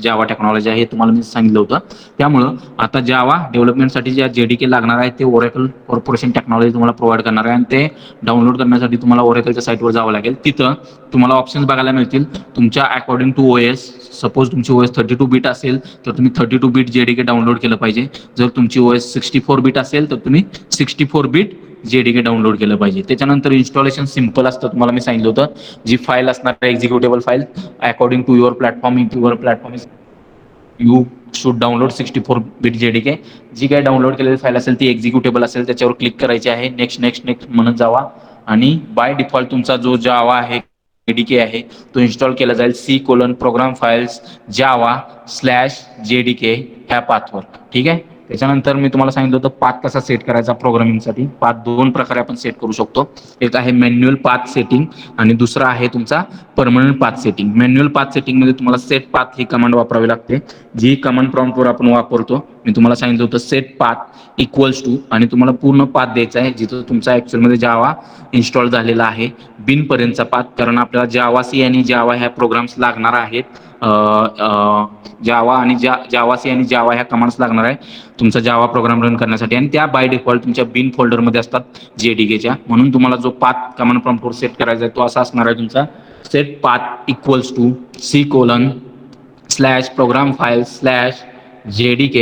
जावा टेक्नॉलॉजी आहे, तुम्हाला मी सांगितलं होतं. त्यामुळं आता जावा डेव्हलपमेंटसाठी ज्या JDK लागणार आहे ते ओरॅकल कॉर्पोरेशन टेक्नॉलॉजी तुम्हाला प्रोव्हाइड करणार आहे आणि ते डाउनलोड करण्यासाठी तुम्हाला ओरॅकलच्या साईटवर जावं लागेल. तिथं तुम्हाला ऑप्शन्स बघायला मिळतील तुमच्या अकॉर्डिंग टू OS. सपोज तुमची OS 32 बीट असेल तर तुम्ही 32 बीट JDK डाउनलोड केलं पाहिजे. जर तुमची OS 64 बीट असेल तर तुम्ही 64 बीट JDK डाउनलोड केलं पाहिजे. त्याच्यानंतर इन्स्टॉलेशन सिम्पल असतं, तुम्हाला मी सांगितलं होतं. जी फाईल असणार आहे executable file according to your platform, your platform you should download 64 bit JDK. जी काही डाउनलोड केलेली फाईल असेल ती एक्झिक्युटेबल असेल, त्याच्यावर क्लिक करायची आहे, नेक्स्ट नेक्स्ट नेक्स्ट म्हणत जावा. आणि बाय डिफॉल्ट तुमचा जो जावा आहे JDK आहे तो इन्स्टॉल केला जाईल C:\program files java/JDK ह्या पाथवर. ठीक आहे. त्याच्यानंतर मी तुम्हाला सांगितलं होतं पाथ कसा सेट करायचा प्रोग्रामिंगसाठी. पाथ दोन प्रकारे आपण सेट करू शकतो. एक आहे मॅन्युअल पाथ सेटिंग आणि दुसरा आहे तुमचा permanent path setting. Manual path setting मध्ये तुम्हाला सेट पाथ ही कमांड वापरावी लागते, जी कमांड प्रॉम्प्टवर आपण वापरतो. मी तुम्हाला सांगितलं होतं सेट पाथ इक्वल्स टू आणि तुम्हाला पूर्ण पाथ द्यायचा आहे जिथं तुमचा ऍक्च्युअलमध्ये जावा इन्स्टॉल झालेला आहे, बिन पर्यंतचा पाथ. कारण आपल्याला जावा सी आणि जावा ह्या प्रोग्राम्स लागणार आहेत. जावा सी आणि जावा ह्या कमांड्स लागणार आहे तुमचा जावा प्रोग्राम रन करण्यासाठी आणि त्या बाय डिफॉल्ट तुमच्या बिन फोल्डरमध्ये असतात JDKच्या. म्हणून तुम्हाला जो पाथ कमांड प्रॉम्प्टवर सेट करायचा आहे तो असा असणार आहे तुमचा set path equals to C:\program files/JDK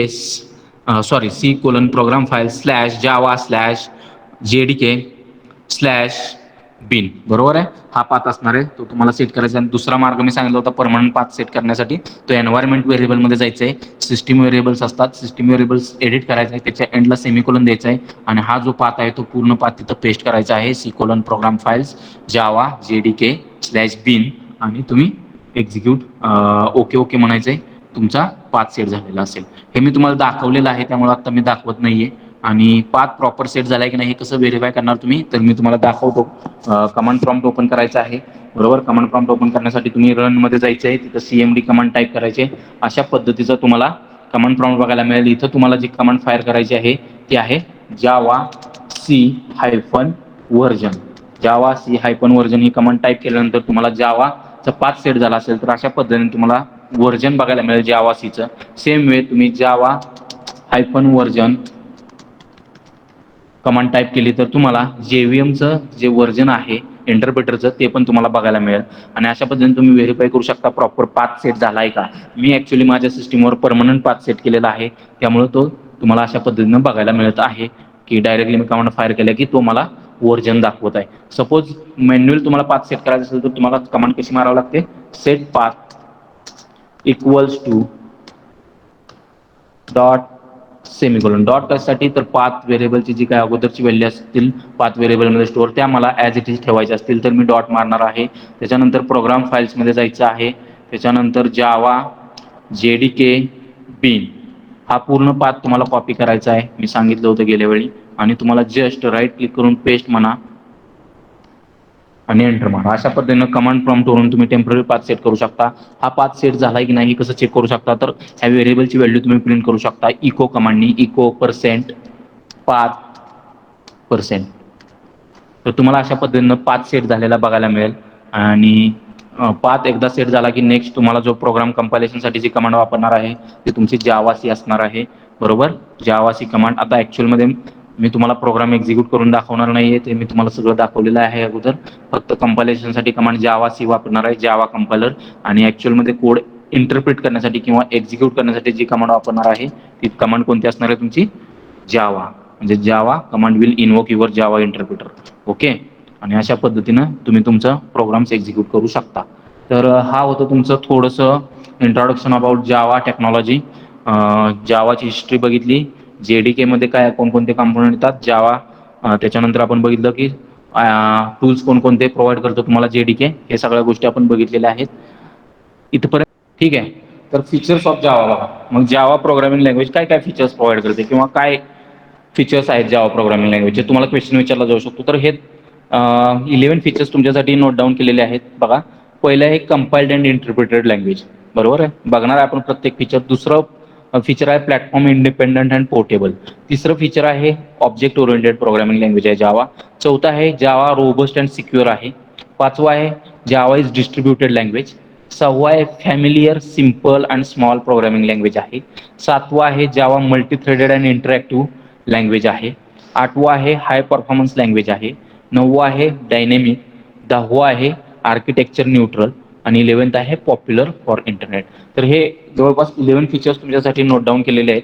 C:\program files/java/JDK/bin. बरोबर आहे. हा पाथ असणार आहे तो तुम्हाला सेट करायचा. आणि दुसरा मार्ग मी सांगितला होता परमनंट पाथ सेट करण्यासाठी, तो एन्व्हायरमेंट व्हेरिएबलमध्ये जायचं आहे. सिस्टीम व्हेरिएबल्स असतात, सिस्टीम व्हेरिएबल्स एडिट करायचं आहे, त्याच्या एंडला सेमिकोलन द्यायचा आहे आणि हा जो पाथ आहे तो पूर्ण पाथ तिथं पेस्ट करायचा आहे C:\program files/java/JDK/bin आणि तुम्ही एक्झिक्यूट ओके ओके म्हणायचंय. तुमचा पाथ सेट झालेला असेल. हे मी तुम्हाला दाखवलेलं आहे त्यामुळे आता मी दाखवत नाहीये. आणि पाथ प्रॉपर सेट झालाय की नाही हे कसं व्हेरीफाय करणार तुम्ही, तर मी तुम्हाला दाखवतो. कमांड प्रॉम्प्ट ओपन करायचा आहे, बरोबर. कमांड प्रॉम्प्ट ओपन करण्यासाठी तुम्ही रन मध्ये जायचं आहे, तिथं CMD कमांड टाईप करायचे. अशा पद्धतीचा तुम्हाला कमांड प्रॉम्प्ट बघायला मिळेल. इथं तुम्हाला जी कमांड फायर करायची आहे ती आहे जावा C-version. जावा C-version ही कमांड टाईप केल्यानंतर तुम्हाला जावाचा पाथ सेट झाला असेल तर अशा पद्धतीने तुम्हाला व्हर्जन बघायला मिळेल जावा सीचं. सेम वे तुम्ही जावा-version कमांड टाईप केली तर तुम्हाला JVMचं जे व्हर्जन आहे इंटरप्रेटरचं ते पण तुम्हाला बघायला मिळेल. आणि अशा पद्धतीने तुम्ही व्हेरीफाय करू शकता प्रॉपर पाथ सेट झाला आहे का. मी ऍक्च्युअली माझ्या सिस्टीमवर परमनंट पाथ सेट केलेला आहे त्यामुळे तो तुम्हाला अशा पद्धतीनं बघायला मिळत आहे की डायरेक्टली मी कमांड फायर केला की तो मला व्हर्जन दाखवत आहे. सपोज मॅन्युअल तुम्हाला पाथ सेट करायचं असेल तर तुम्हाला कमांड कशी मारावी लागते, set path equals to dot semicolon. Dot कशासाठी, तर पाथ व्हेरिएबलची जी काय अगोदरची व्हॅल्यू असतील पाथ व्हेरिएबलमध्ये स्टोअर त्या मला ॲज इट इज ठेवायच्या असतील तर मी डॉट मारणार आहे. त्याच्यानंतर प्रोग्राम फाईल्समध्ये जायचं आहे. त्याच्यानंतर जावा JDK बीन हा पूर्ण पाथ तुम्हाला कॉपी करायचा आहे, मी सांगितलं होतं गेल्या वेळी. आणि तुम्हाला जस्ट राईट क्लिक करून पेस्ट म्हणा आणि एंटर मारा. अशा पद्धतीनं कमांड प्रॉम्प्टवरून तुम्ही टेम्पररी पाथ सेट करू शकता. हा पाथ सेट झाला की नाही कसं चेक करू शकता, तर ह्या व्हेरिएबलची व्हॅल्यू तुम्ही प्रिंट करू शकता इको कमांडनी. Eco % path %. तर तुम्हाला अशा पद्धतीनं पाथ सेट झालेला बघायला मिळेल. आणि पाथ एकदा सेट झाला की नेक्स्ट तुम्हाला जो प्रोग्राम कंपायलेशनसाठी जी कमांड वापरणार आहे ती तुमची जावासी असणार आहे. बरोबर, जावासी कमांड. आता ॲक्च्युअलमध्ये मी तुम्हाला प्रोग्राम एक्झिक्यूट करून दाखवणार नाहीये, ते मी तुम्हाला सगळं दाखवलेलं आहे अगोदर. फक्त कंपायलेशनसाठी कमांड जावासी वापरणार आहे, जावा कंपायलर. आणि ॲक्च्युअलमध्ये कोड इंटरप्रिट करण्यासाठी किंवा एक्झिक्यूट करण्यासाठी जी कमांड वापरणार आहे ती कमांड कोणती असणार आहे तुमची, जावा. म्हणजे Java command will invoke your Java interpreter. Okay. आणि अशा पद्धतीनं तुम्ही तुमचा प्रोग्राम्स एक्झिक्यूट करू शकता. तर हा होतं तुमचं थोडंसं इंट्रोडक्शन अबाउट जावा टेक्नॉलॉजी. जावाची हिस्ट्री बघितली, JDK मध्ये काय कोणकोणते कंपोनंट येतात जावा. त्याच्यानंतर आपण बघितलं की टूल्स कोणकोणते प्रोव्हाइड करतो तुम्हाला JDK, हे सगळ्या गोष्टी आपण बघितलेल्या आहेत इथपर्यंत. ठीक आहे. तर फीचर्स ऑफ जावा बघा. मग जावा प्रोग्रामिंग लँग्वेज काय काय फीचर्स प्रोव्हाइड करते किंवा काय फीचर्स आहेत जावा प्रोग्रामिंग लँग्वेजचे, तुम्हाला क्वेश्चन विचारला जाऊ शकतो. तर हे 11 फीचर्स तुमच्यासाठी नोट डाऊन केलेले आहेत बघा. पहिलं आहे कंपाइल्ड अँड इंटरप्रिटेड लँग्वेज. बरोबर आहे, बघणार आहे आपण प्रत्येक फीचर. दुसरं फीचर आहे प्लॅटफॉर्म इंडिपेंडंट अँड पोर्टेबल. तिसरं फीचर आहे ऑब्जेक्ट ओरिएंटेड प्रोग्रामिंग लँग्वेज आहे जावा. चौथं आहे जावा रोबस्ट अँड सिक्युअर आहे. पाचवा आहे जावा इज डिस्ट्रीब्युटेड लँग्वेज. सहावा आहे familiar simple and small programming language आहे. सातवा आहे Java multi threaded and interactive language आहे. आठवा आहे हाय परफॉर्मन्स लँग्वेज आहे. नववा आहे डायनेमिक. दहावा आहे आर्किटेक्चर न्यूट्रल. आणि 11th आहे पॉप्युलर फॉर इंटरनेट. तर हे जवळपास 11 फीचर्स तुमच्यासाठी नोट डाऊन केलेले आहेत.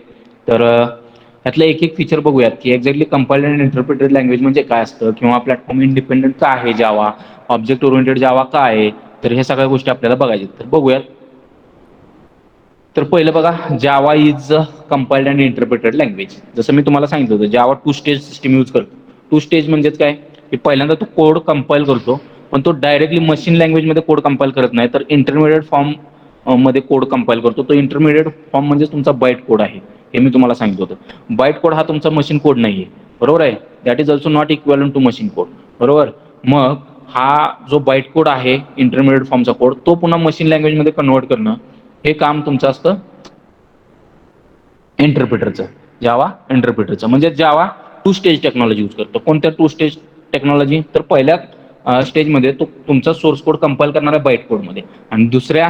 तर ह्यातलं एक एक फीचर बघूयात की exactly compiled and interpreted language म्हणजे काय असतं, किंवा प्लॅटफॉर्म इंडिपेंडंट का आहे जावा, ऑब्जेक्ट ओरिएंटेड जावा का आहे. तर हे सगळ्या गोष्टी आपल्याला बघायच्या. तर बघूयात. तर पहिलं बघा, Java is compiled and interpreted language. जसं मी तुम्हाला सांगितलं होतं जावा 2 स्टेज सिस्टीम यूज करतो. 2 स्टेज म्हणजेच काय, की पहिल्यांदा तो कोड कंपाईल करतो, पण तो डायरेक्टली मशीन लँग्वेजमध्ये कोड कंपाईल करत नाही, तर इंटरमिडिएट फॉर्म मध्ये कोड कंपाईल करतो. तो इंटरमिडिएट फॉर्म म्हणजे तुमचा बाईट कोड आहे, हे मी तुम्हाला सांगितलं होतं. बाईट कोड हा तुमचा मशीन कोड नाही आहे. बरोबर आहे, that is also not equal to machine code. बरोबर. मग हा जो बाईट कोड आहे इंटरमिडिएट फॉर्मचा कोड, तो पुन्हा मशीन लँग्वेजमध्ये कन्वर्ट करणं हे काम तुमचं असतं इंटरप्रिटरचं, जावा इंटरप्रिटरचं. म्हणजे जावा 2 स्टेज टेक्नॉलॉजी यूज करतो. कोणत्या 2 स्टेज टेक्नॉलॉजी, तर पहिल्या स्टेजमध्ये तो तुमचा सोर्स कोड कंपाईल करणार आहे बाईट कोडमध्ये, आणि दुसऱ्या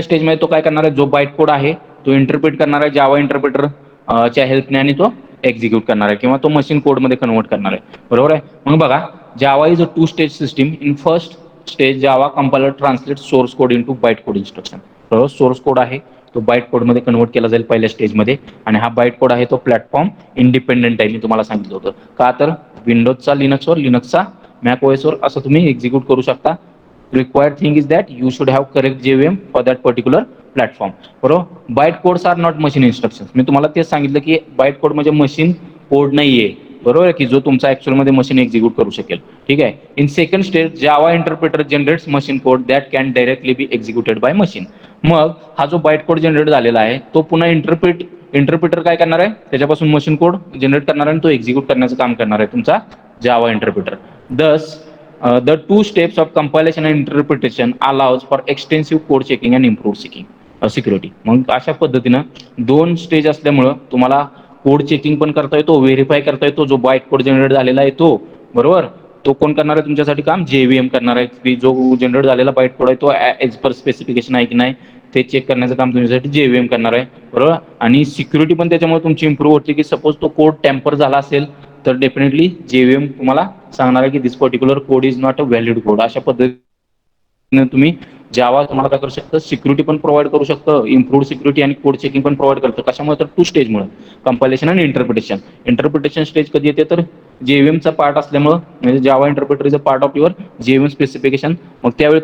स्टेजमध्ये तो काय करणार आहे, जो बाईट कोड आहे तो इंटरप्रिट करणार आहे जावा इंटरप्रिटर च्या हेल्पने, आणि तो एक्झिक्यूट करणार आहे किंवा तो मशीन कोडमध्ये कन्वर्ट करणार आहे. बरोबर आहे. मग बघा, Java is a 2 stage system. In first stage Java compiler translate source code into byte code instruction. बरोबर, सोर्स कोड आहे तो बाईट कोडमध्ये कन्वर्ट केला जाईल पहिल्या स्टेजमध्ये. आणि हा बाईट कोड आहे तो प्लॅटफॉर्म इंडिपेंडंट आहे, मी तुम्हाला सांगितलं होतं. का, तर विंडोजचा लिनक्सवर, लिनक्सचा मॅक ओएसवर असं तुम्ही एक्झिक्यूट करू शकता. Required thing is that you should have correct JVM for that particular platform. बरोबर. Byte codes are not machine instructions. मी तुम्हाला तेच सांगितलं की बाईट कोड म्हणजे मशीन कोड नाहीये. बरोबर आहे, की जो तुमचा ऍक्च्युअलमध्ये मशीन एक्झिक्यूट करू शकेल. ठीक आहे. In second stage Java interpreter generates machine code that can directly be executed by machine. मग हा जो बाईट कोड जनरेट झालेला आहे तो पुन्हा इंटरप्रिटर काय करणार आहे, त्याच्यापासून मशीन कोड जनरेट करणार आहे आणि तो एक्झिक्यूट करण्याचं काम करणार आहे तुमचा जावा इंटरप्रिटर. दस the 2 steps of compilation and interpretation allows for extensive code checking and improve security. मग अशा पद्धतीनं 2 स्टेज असल्यामुळं तुम्हाला कोड चेकिंग पण करता येतो, व्हेरीफाय करता येतो. जो बाईट कोड जनरेट झालेला आहे तो, बरोबर, तो कोण करणार आहे तुमच्यासाठी काम, JVM करणार आहे, की जो जनरेट झालेला बाईट कोड आहे तो एज पर स्पेसिफिकेशन आहे की नाही ते चेक करण्याचं काम तुमच्यासाठी JVM करणार आहे. बरोबर. आणि सिक्युरिटी पण त्याच्यामुळे तुमची इम्प्रूव्ह होते, की सपोज तो कोड टेम्पर झाला असेल तर डेफिनेटली JVM तुम्हाला सांगणार आहे की this particular code is not a valid code. अशा पद्धतीने तुम्ही जावा तुम्हाला काय करू शकतं, सिक्युरिटी पण प्रोव्हाइड करू शकतं, इम्प्रूव्ड सिक्युरिटी आणि कोड चेकिंग पण प्रोव्हाइड करतं. कशामुळे तर 2 स्टेजमुळे, कंपायलेशन आणि इंटरप्रिटेशन. इंटरप्रिटेशन स्टेज कधी येते तर जेव्हीएमचा पार्ट असल्यामुळं, म्हणजे Java interpreter is a part of your JVM specification. मग त्यावेळी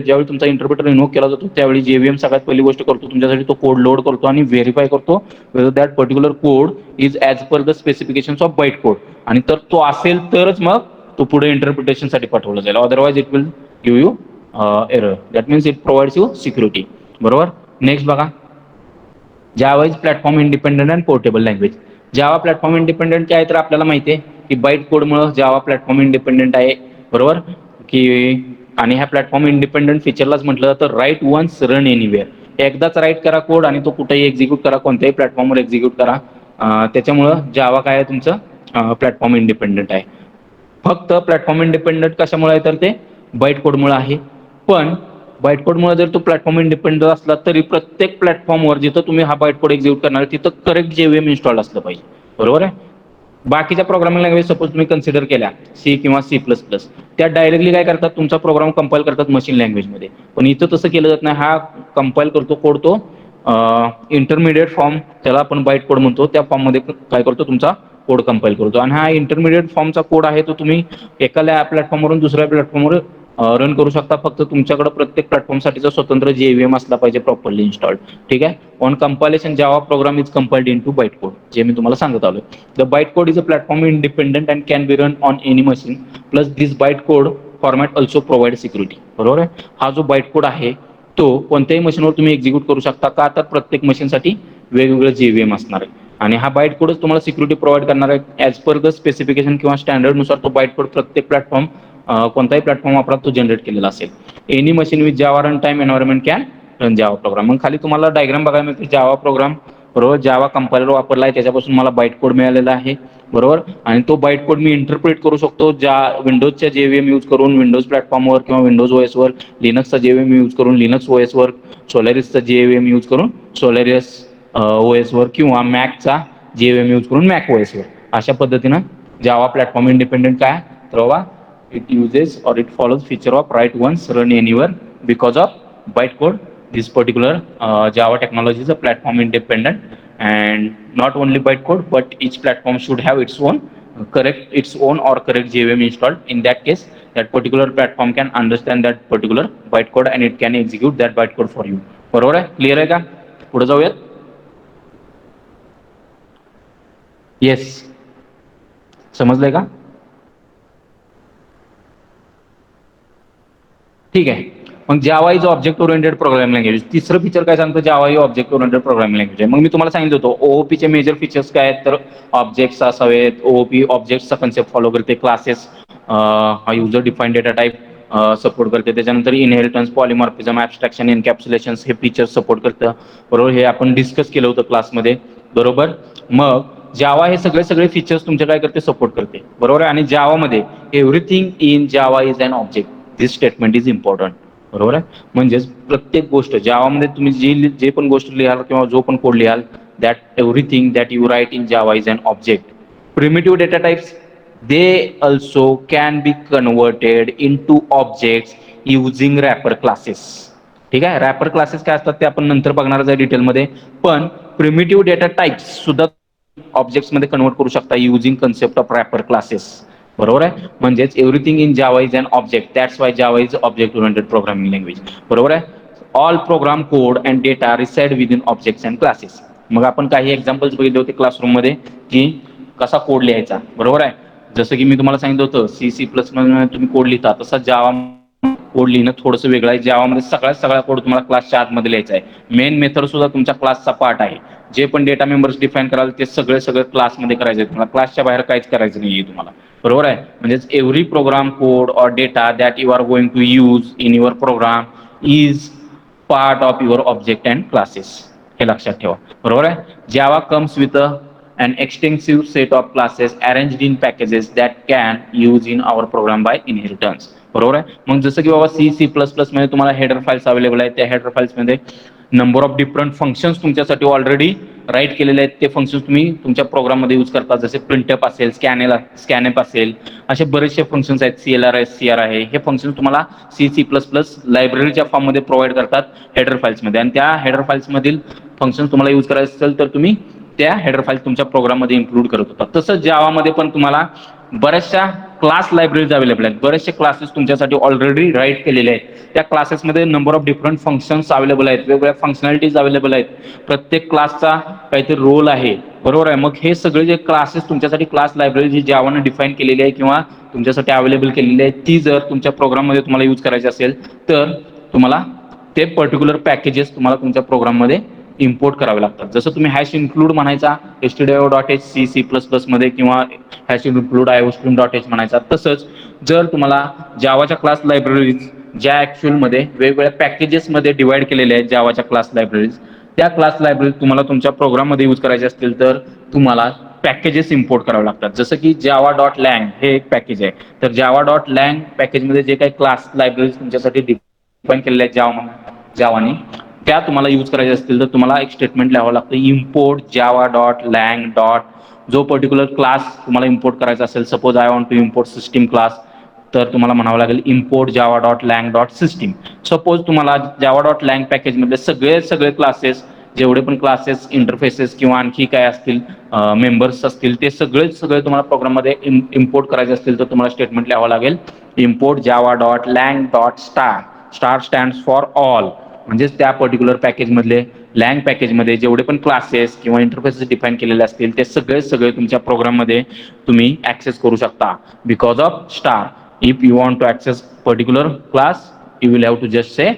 ज्यावेळी तुमचा इंटरप्रिटर इन्व्होक केला जातो त्यावेळी जेव्हीएम सगळ्यात पहिली गोष्ट करतो तुमच्यासाठी, तो कोड लोड करतो आणि व्हेरीफाय करतो whether that particular code is as per the specifications of byte code. आणि तर तो असेल तरच मग तो पुढे इंटरप्रिटेशनसाठी पाठवला जाईल. Otherwise it will give you error. That means it provides you security. बरोबर. नेक्स्ट बघा, Java is platform independent and portable language. Java platform independent काय आहे तर आपल्याला माहिती आहे की बाईट कोडमुळे जावा प्लॅटफॉर्म इंडिपेंडंट आहे. बरोबर की, आणि ह्या प्लॅटफॉर्म इंडिपेंडंट फीचरलाच म्हटलं तर राईट वन्स रन एनिवेअर. एकदाच राईट करा कोड आणि तो कुठेही एक्झिक्यूट करा, कोणत्याही प्लॅटफॉर्मवर एक्झिक्यूट करा. त्याच्यामुळं जावा काय आहे तुमचं प्लॅटफॉर्म इंडिपेंडंट आहे. फक्त प्लॅटफॉर्म इंडिपेंडंट कशामुळे आहे तर ते बाईट कोडमुळे आहे. पण बाईट कोडमुळे जर तो प्लॅटफॉर्म इंडिपेंडंट असला तरी प्रत्येक प्लॅटफॉर्मवर जिथं तुम्ही हा बाईट कोड एक्झिक्यूट करणार तिथं करेक्ट जेव्हीएम इन्स्टॉल असलं पाहिजे. बरोबर आहे. बाकीच्या प्रोग्रामिंग लँग्वेज सपोज तुम्ही कन्सिडर केल्या सी किंवा C++, त्या डायरेक्टली काय करतात, तुमचा प्रोग्राम कंपाईल करतात मशीन लँग्वेजमध्ये. पण इथं तसं केलं जात नाही. हा कंपाईल करतो कोड तो इंटरमिडिएट फॉर्म, त्याला आपण बाईट कोड म्हणतो, त्या फॉर्ममध्ये काय करतो तुमचा कोड कंपाईल करतो. आणि हा इंटरमिडिएट फॉर्मचा कोड आहे तो तुम्ही एका प्लॅटफॉर्मवरून दुसऱ्या प्लॅटफॉर्मवर रन करू शकता. फक्त तुमच्याकडे प्रत्येक प्लॅटफॉर्मसाठीचा स्वतंत्र जेव्हीएम असला पाहिजे प्रॉपरली इन्स्टॉल्ड. ठीक आहे. On compilation Java program is compiled into byte code, जे मी तुम्हाला सांगत आलोय. The byte code is a platform independent and can be run on any machine. Plus this byte code format also provide security. बरोबर आहे. हा जो byte code आहे तो कोणत्याही मशीनवर तुम्ही एक्झिक्यूट करू शकता. का तर प्रत्येक मशीनसाठी वेगवेगळं जेव्हीएम असणार आहे. आणि हा बाईट कोडच तुम्हाला सिक्युरिटी प्रोव्हाइड करणार आहे. ॲज पर द स्पेसिफिकेशन किंवा स्टँडर्डनुसार तो बाईट कोड प्रत्येक प्लॅटफॉर्म, कोणताही प्लॅटफॉर्म वापरा तो जनरेट केलेला असेल. Any machine with Java run time environment can run Java program. मग खाली तुम्हाला डायग्राम बघायला मिळते जावा प्रोग्राम. बरोबर. जावा कंपायलर वापरला आहे त्याच्यापासून मला बाईट कोड मिळालेला आहे. बरोबर. आणि तो बाईट कोड मी इंटरप्रेट करू शकतो ज्या विंडोजच्या जेव्हीएम यूज करून विंडोज प्लॅटफॉर्मवर किंवा विंडोज ओएसवर, लिनक्सचा जेव्हीएम यूज करून लिनक्स ओएसवर, सोलारिसचा जेव्हीएम यूज करून सोलारिस ओएसवर, किंवा मॅकचा जेव्हीएम यूज करून मॅक ओएसवर. अशा पद्धतीनं जावा प्लॅटफॉर्म इंडिपेंडंट काय तर बाबा, it uses or it follows feature of write once run anywhere because of bytecode. This particular Java technology is a platform independent, and not only bytecode but each platform should have its own correct JVM installed. In that case, that particular platform can understand that particular bytecode and it can execute that bytecode for you. बरोबर आहे. Clear आहे का? पुढे जाऊयात. Yes, समजलंय का? ठीक आहे. मग Java is object oriented programming language. तिसरं फीचर काय सांगतं, जावा ही ऑब्जेक्ट ओरिएंटेड प्रोग्रामिंग लँग्वेज आहे. मग मी तुम्हाला सांगितलं होतं ओओपीचे मेजर फीचर्स काय आहेत तर ऑब्जेक्ट्स असावेत. ओओपी ऑब्जेक्टचा कन्सेप्ट फॉलो करते. क्लासेस, हा user define data type support करते. त्याच्यानंतर इनहेरिटन्स, पॉलिमॉर्फिझम, ॲब्स्ट्रॅक्शन, एनकॅप्सुलेशन हे फीचर्स सपोर्ट करतं. बरोबर. हे आपण डिस्कस केलं होतं क्लासमध्ये. बरोबर. मग जावा हे सगळे फीचर्स तुमचे काय करते, सपोर्ट करते. बरोबर आहे. आणि जावामध्ये everything in Java is an object. This statement is important. बरोबर आहे. म्हणजेच प्रत्येक गोष्ट जावामध्ये तुम्ही जे पण गोष्ट लिहाल किंवा जो पण कोड लिहाल, that everything that you write in Java is an object. Primitive data types they also can be converted into objects using wrapper classes. ठीक आहे. रॅपर क्लासेस काय असतात ते आपण नंतर बघणारच आहे डिटेलमध्ये. पण प्रिमिटिव्ह डेटा टाइप्स सुद्धा ऑब्जेक्ट्समध्ये कन्वर्ट करू शकता using concept of wrapper classes. बरोबर आहे. म्हणजेच everything in Java is an object. That's why Java is object oriented programming language. बरोबर आहे. All program code and data reside within objects and classes. मग आपण काही एक्झाम्पल्स बघितले होते क्लासरूममध्ये की कसा कोड लिहायचा. बरोबर आहे. जसं की मी तुम्हाला सांगितलं होतं C++ तुम्ही कोड लिहिता, तसा जावा कोड लिहिणं थोडंसं वेगळं आहे. जावामध्ये सगळा कोड तुम्हाला क्लासच्या आतमध्ये लिहायचा आहे. मेन मेथड सुद्धा तुमच्या क्लासचा पार्ट आहे. जे पण डेटा मेंबर्स डिफाईन कराल ते सगळं क्लासमध्ये करायचं आहे तुम्हाला. क्लासच्या बाहेर काहीच करायचं नाहीये तुम्हाला. बरोबर आहे. म्हणजेच every program code or data that you are going to use in your program is part of your object and classes. हे लक्षात ठेवा. बरोबर आहे. Java comes with an extensive set of classes arranged in packages that can use in our program by inheritance. बरोबर आहे. मग जसं की बाबा C++ मध्ये तुम्हाला हेडर फाईल्स अवेलेबल आहेत. त्या हेडर फाईल्समध्ये नंबर ऑफ डिफरंट फंक्शन्स तुमच्यासाठी ऑलरेडी राईट केलेले आहेत. ते फंक्शन्स तुम्ही तुमच्या प्रोग्राममध्ये यूज करता. जसे प्रिंटअप असेल, स्कॅनअप असेल, असे बरेचसे फंक्शन्स आहेत. CLR आहे. हे फंक्शन्स तुम्हाला C++ लायब्ररीच्या फॉर्ममध्ये प्रोव्हाइड करतात हेडर फाईल्समध्ये. आणि त्या हेडर फाईल्समधील फंक्शन्स तुम्हाला यूज करायचे असेल तर तुम्ही त्या हेडर फाईल्स तुमच्या प्रोग्राममध्ये इन्क्लूड करत होता. तसंच जावामध्ये पण तुम्हाला बऱ्याचशा क्लास लायब्ररीज अवेलेबल आहेत. बरेचसे क्लासेस तुमच्यासाठी ऑलरेडी राईट केलेले आहेत. त्या क्लासेसमध्ये number of different functions available आहेत. वेगवेगळ्या फंक्शनॅलिटीज अवेलेबल आहेत. प्रत्येक क्लासचा काहीतरी रोल आहे. बरोबर आहे. मग हे सगळे जे क्लासेस तुमच्यासाठी क्लास लायब्ररी जी जावानं डिफाईन केलेली आहे किंवा तुमच्यासाठी अवेलेबल केलेली आहे, ती जर तुमच्या प्रोग्राममध्ये तुम्हाला यूज करायची असेल तर तुम्हाला ते पर्टिक्युलर पॅकेजेस तुम्हाला तुमच्या प्रोग्राममध्ये इम्पोर्ट करावे लागतात. जसं तुम्ही हॅश इन्क्लूड म्हणायचा stdio.h C++ मध्ये किंवा हॅश इन्क्लूड iostream.h म्हणायचा. तसंच जर तुम्हाला जावाच्या क्लास लायब्ररीज ज्या ॲक्च्युअलमध्ये वेगवेगळ्या पॅकेजेसमध्ये डिवाइड केलेल्या आहेत जावाच्या क्लास लायब्ररीज, त्या क्लास लायब्ररी तुम्हाला तुमच्या प्रोग्राममध्ये यूज करायचे असतील तर तुम्हाला पॅकेजेस इम्पोर्ट करावे लागतात. जसं की java.lang हे एक पॅकेज आहे. तर java.lang पॅकेजमध्ये जे काही क्लास लायब्ररीज तुमच्यासाठी डिफाईन केलेल्या आहेत जावाने, त्या तुम्हाला यूज करायच्या असतील तर तुम्हाला एक स्टेटमेंट लिहावं लागतं, इम्पोर्ट java.lang. जो पर्टिक्युलर क्लास तुम्हाला इम्पोर्ट करायचा असेल, suppose I want to import system class, तर तुम्हाला म्हणावं लागेल इम्पोर्ट java.lang.system. सपोज तुम्हाला java.lang पॅकेजमधले सगळे क्लासेस, जेवढे पण क्लासेस, इंटरफेसेस किंवा आणखी काय असतील, मेंबर्स असतील, ते सगळे तुम्हाला प्रोग्राममध्ये इम्पोर्ट करायचे असतील तर तुम्हाला स्टेटमेंट लिहावं लागेल, import java.lang.star. Star stands for all. म्हणजेच त्या पर्टिक्युलर पॅकेजमधले लँग पॅकेजमध्ये जेवढे पण क्लासेस किंवा इंटरफेसेस डिफाईन केलेले असतील ते सगळे तुमच्या प्रोग्राममध्ये तुम्ही ऍक्सेस करू शकता because of star. If you want to access particular class, you will have to just say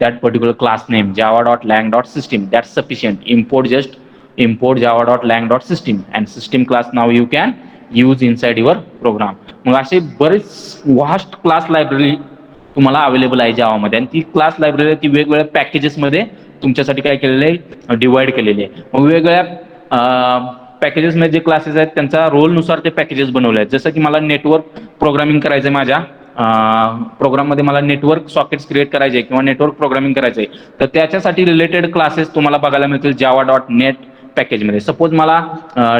that particular class name java.lang.system. That's sufficient. Import java.lang.system and system class now you can use inside your program. मग असे बरेच vast class library तुम्हाला available आहे जावामध्ये. आणि ती class library ती वेगवेगळ्या पॅकेजेसमध्ये तुमच्यासाठी काय केलेलं आहे, डिवाइड केलेली आहे. मग वेगवेगळ्या पॅकेजेसमध्ये जे क्लासेस आहेत त्यांचा रोलनुसार ते पॅकेजेस बनवले आहेत. जसं की मला नेटवर्क प्रोग्रामिंग करायचं आहे, माझ्या प्रोग्राममध्ये मला नेटवर्क सॉकेट्स क्रिएट करायचे किंवा नेटवर्क प्रोग्रामिंग करायचं आहे, तर त्याच्यासाठी रिलेटेड क्लासेस तुम्हाला बघायला मिळतील java.net पॅकेजमध्ये. सपोज मला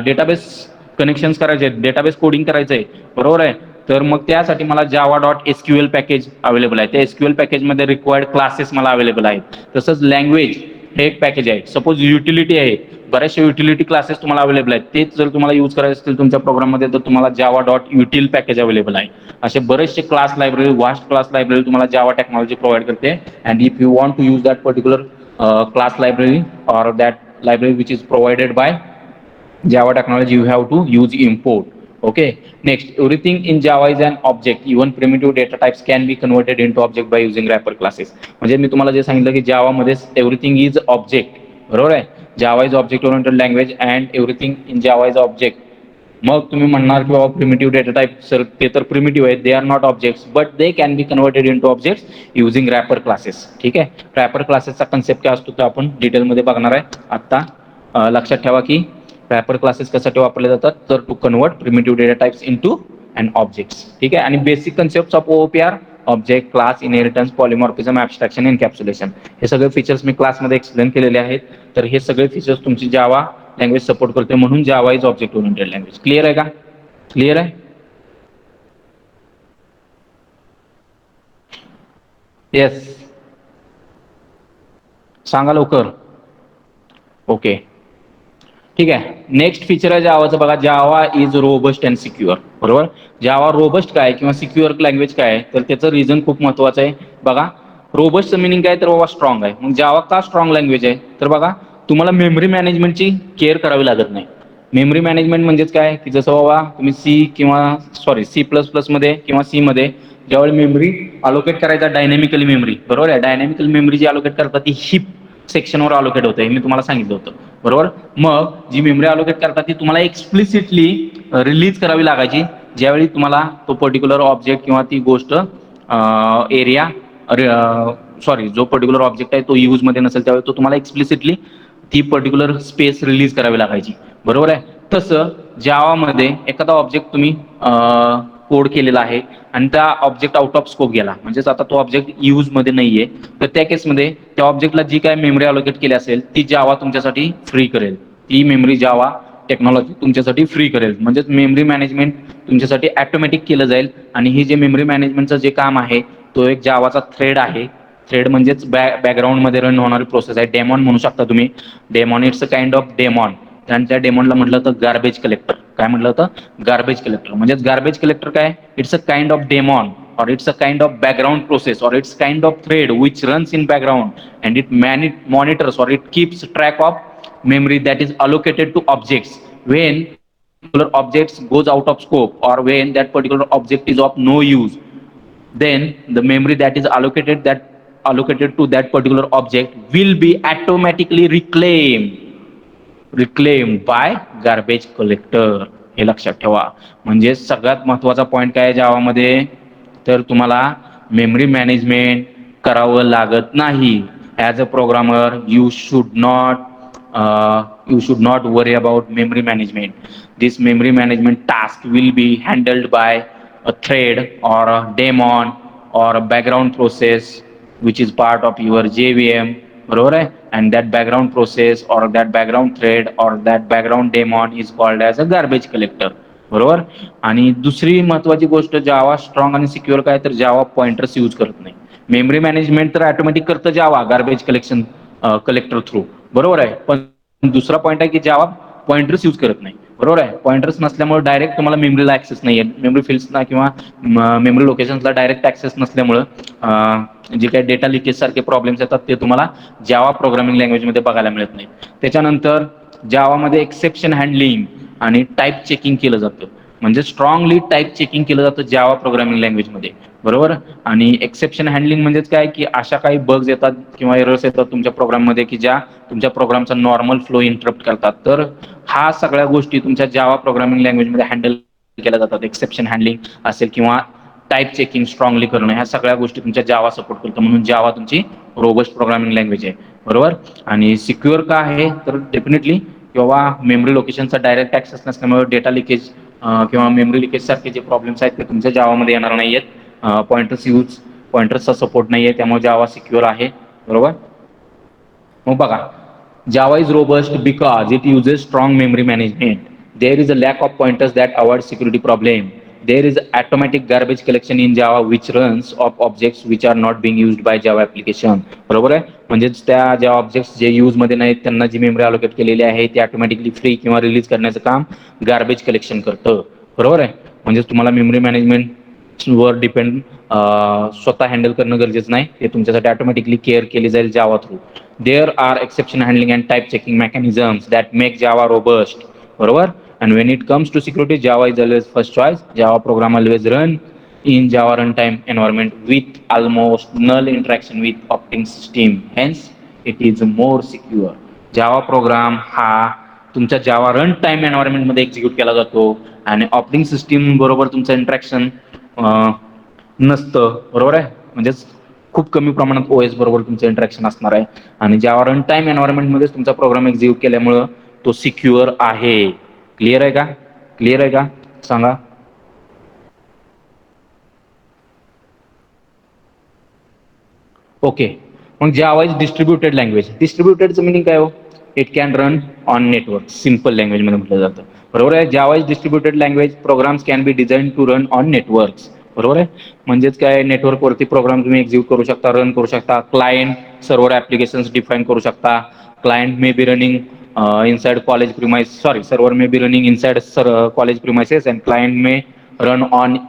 डेटाबेस कनेक्शन्स करायचे आहेत, डेटाबेस कोडिंग करायचं आहे, बरोबर आहे, तर मग त्यासाठी मला java.sql पॅकेज अवेलेबल आहे. त्या SQL पॅकेजमध्ये रिक्वायर्ड क्लासेस मला अवेलेबल आहेत. तसंच लँग्वेज हे एक पॅकेज आहे. सपोज युटिलिटी आहे, बऱ्याचशा युटिलिटी क्लासेस तुम्हाला अवेलेबल आहेत. तेच जर तुम्हाला यूज करायचे असतील तुमच्या प्रोग्राममध्ये तर तुम्हाला java.util पॅकेज अवेलेबल आहे. असे बरेचसे class library, vast class library तुम्हाला जावा टेक्नॉलॉजी प्रोव्हाइड करते. And if you want to use that particular class library or that library which is provided by Java technology, you have to use import. Okay. Next, everything in Java is an object. Even primitive data types can be converted into object by using wrapper classes. म्हणजे मी तुम्हाला जे सांगितलं की जावा मध्ये everything is object, बरोबर आहे. Java is object oriented language and everything in Java is object. मग तुम्ही म्हणणार की बाबा प्रिमिटिव्ह डेटा टाईप, सर ते तर प्रिमिटिव्ह आहेत, they are not objects, but they can be converted into objects using wrapper classes. ठीक आहे. रॅपर क्लासेसचा कन्सेप्ट काय असतो ते आपण डिटेलमध्ये बघणार आहे. आता लक्षात ठेवा की रॅपर क्लासेस कशासाठी वापरले जातात, तर to convert primitive data types into and objects. ठीक आहे. आणि basic concept of OOP are object, class, inheritance, polymorphism, abstraction, encapsulation. हे सगळे फीचर्स मी क्लासमध्ये एक्सप्लेन केलेले आहेत. तर हे सगळे फीचर्स तुमची जावा लँग्वेज सपोर्ट करते, म्हणून Java is object oriented language. Clear आहे का? क्लिअर आहे? येस, सांगा लवकर. ओके, ठीक आहे. नेक्स्ट फीचर आहे जावाचं. बघा, Java is robust and secure. बरोबर. जावा रोबस्ट काय किंवा सिक्युअर लँग्वेज काय आहे, तर त्याचं रिझन खूप महत्वाचं आहे. बघा, रोबस्टचं मिनिंग काय, तर बाबा स्ट्रॉंग आहे. मग जावा का स्ट्रॉंग लँग्वेज आहे, तर बघा तुम्हाला मेमरी मॅनेजमेंटची केअर करावी लागत नाही. मेमरी मॅनेजमेंट म्हणजेच काय की जसं बाबा तुम्ही C++ मध्ये किंवा सी मध्ये ज्यावेळी मेमरी अलोकेट करायचा, डायनॅमिकली मेमरी, बरोबर आहे, डायनॅमिकल मेमरी जी अलोकेट करतात ती हिप सेक्शनवर अलोकेट होते, हे मी तुम्हाला सांगितलं होतं, बरोबर. मग जी मेमरी अलोकेट करतात ती तुम्हाला एक्सप्लिसिटली रिलीज करावी लागायची ज्यावेळी तुम्हाला तो पर्टिक्युलर ऑब्जेक्ट किंवा ती गोष्ट एरिया, जो पर्टिक्युलर ऑब्जेक्ट आहे तो यूज मध्ये नसेल त्यावेळी तो तुम्हाला एक्सप्लिसिटली ती पर्टिक्युलर स्पेस रिलीज करावी लागायची, बरोबर आहे. तसं जावामध्ये एखादा ऑब्जेक्ट तुम्ही कोड केलेला आहे आणि त्या ऑब्जेक्ट आउट ऑफ स्कोप गेला, म्हणजेच आता तो ऑब्जेक्ट यूजमध्ये नाहीये, तर त्या केसमध्ये त्या ऑब्जेक्टला जी काय मेमरी अलोकेट केली असेल ती जावा तुमच्यासाठी फ्री करेल. ती मेमरी जावा टेक्नॉलॉजी तुमच्यासाठी फ्री करेल. म्हणजेच मेमरी मॅनेजमेंट तुमच्यासाठी ऑटोमॅटिक केलं जाईल. आणि ही जे मेमरी मॅनेजमेंटचं जे काम आहे तो एक जावाचा थ्रेड आहे. थ्रेड म्हणजेच बॅकग्राऊंडमध्ये रन होणारी प्रोसेस आहे. डेमॉन म्हणू शकता तुम्ही. Daemon it's a kind of daemon. आणि त्या डेमॉनला म्हटलं तर गार्बेज कलेक्टर. काय म्हटलं होतं? Garbage collector. म्हणजेच गार्बेज कलेक्टर काय? It's a kind of daemon or it's a kind of background process or it's kind of thread which runs in background and it monitors or it keeps track of memory that is allocated to objects when particular objects goes out of scope or when that particular object is of no use, then the memory that is allocated to that particular object will be automatically reclaimed by garbage collector. हे लक्षात ठेवा. म्हणजे सगळ्यात महत्वाचा point काय जावामध्ये, तर तुम्हाला memory management करावं लागत नाही. As a programmer you should not worry about memory management. This memory management task will be handled by a thread or a daemon or a background process which is part of your JVM. बरोबर आहे. and that background process or that background thread or that background daemon is called as a garbage collector. बरोबर. आणि दुसरी महत्वाची गोष्ट, जावा strong आणि secure काय, तर जावा पॉइंटर्स यूज करत नाही. मेमरी मॅनेजमेंट तर ऑटोमॅटिक करतं जावा गार्बेज कलेक्टर थ्रू. बरोबर आहे. पण दुसरा पॉईंट आहे की जावा पॉइंटर्स यूज करत नाही. बरोबर आहे. पॉइंटर्स नसल्यामुळे डायरेक्ट तुम्हाला मेमरीला ऍक्सेस नाही आहे. मेमरी फील्ड्सना किंवा मेमरी लोकेशन्सला डायरेक्ट ऍक्सेस नसल्यामुळं जे काही डेटा लिकेज सारखे प्रॉब्लेम्स येतात ते तुम्हाला जावा प्रोग्रामिंग लँग्वेजमध्ये बघायला मिळत नाही. त्याच्यानंतर जावामध्ये एक्सेप्शन हँडलिंग आणि टाईप चेकिंग केलं जातं. म्हणजे स्ट्रॉंगली टाईप चेकिंग केलं जातं जावा प्रोग्रामिंग लँग्वेजमध्ये. बरोबर. आणि एक्सेप्शन हँडलिंग म्हणजेच काय, की अशा काही बग्स येतात किंवा एरर्स येतात तुमच्या प्रोग्राममध्ये की ज्या तुमच्या प्रोग्रामचा नॉर्मल फ्लो इंटरप्ट करतात. तर हा सगळ्या गोष्टी तुमच्या जावा प्रोग्रामिंग लँग्वेजमध्ये हँडल केल्या जातात. एक्सेप्शन हँडलिंग असेल किंवा टाईप चेकिंग स्ट्रॉंगली करणं, ह्या सगळ्या गोष्टी तुमच्या जावा सपोर्ट करतो. म्हणून जावा तुमची रोबस्ट प्रोग्रामिंग लँग्वेज आहे. बरोबर. आणि सिक्युअर का आहे, तर डेफिनेटली किंवा मेमरी लोकेशनचा डायरेक्ट ऍक्सेस नसल्यामुळे डेटा लिकेज किंवा मेमरी लिकेज सारखे जे प्रॉब्लेम्स आहेत ते तुमच्या जावामध्ये येणार नाही आहेत. पॉइंटर्सचा सपोर्ट नाही आहे, त्यामुळे जावा सिक्युअर आहे. बरोबर. मग बघा, Java is robust because it uses strong memory management. There is a lack of pointers that avoid security problem. There is automatic garbage collection in Java which runs of objects which are not being used by Java application. बरोबर आहे. म्हणजेच त्या ज्या objects जे use मध्ये नाहीत त्यांना जी memory allocate केलेली आहे ती ऑटोमॅटिकली फ्री किंवा रिलीज करण्याचं काम गार्बेज कलेक्शन करतं. बरोबर आहे. म्हणजेच तुम्हाला मेमरी मॅनेजमेंट वर डिपेंड स्वतः हँडल करणं गरजेचं नाही. ते तुमच्यासाठी ऑटोमॅटिकली केअर केली जाईल जावा through. There are exception handling and type checking mechanisms that make Java robust. बरोबर. And when it comes to security, Java is always first choice. Java program always run in Java runtime environment with almost null interaction with operating system. Hence, it is more secure. Java program हा तुमच्या Java run time environment मध्ये execute केला जातो आणि operating system बरोबर तुमचं interaction नसतं. बरोबर आहे. म्हणजेच खूप कमी प्रमाणात ओएस बरोबर तुमचं इंटरॅक्शन असणार आहे. आणि ज्या रन टाइम एन्व्हायरमेंटमध्येच तुमचा प्रोग्राम एक्झिक्यूट केल्यामुळं तो सिक्युअर आहे. क्लिअर आहे का? क्लिअर आहे का? सांगा. ओके. मग जावा इज डिस्ट्रीब्युटेड लँग्वेज. डिस्ट्रीब्युटेडचं मिनिंग काय हो? It can run on network. Simple लँग्वेजमध्ये म्हटलं जातं. बरोबर आहे. Java is distributed language. Programs can be design to run on networks. बरोबर आहे. म्हणजेच काय, नेटवर्कवरती प्रोग्राम तुम्ही एक्झिक्यूट करू शकता, रन करू शकता. क्लायंट सर्व्हर ऍप्लिकेशन्स डिफाईन करू शकता. Client may be running inside college premise, sorry, server may be running inside college premises and client may run on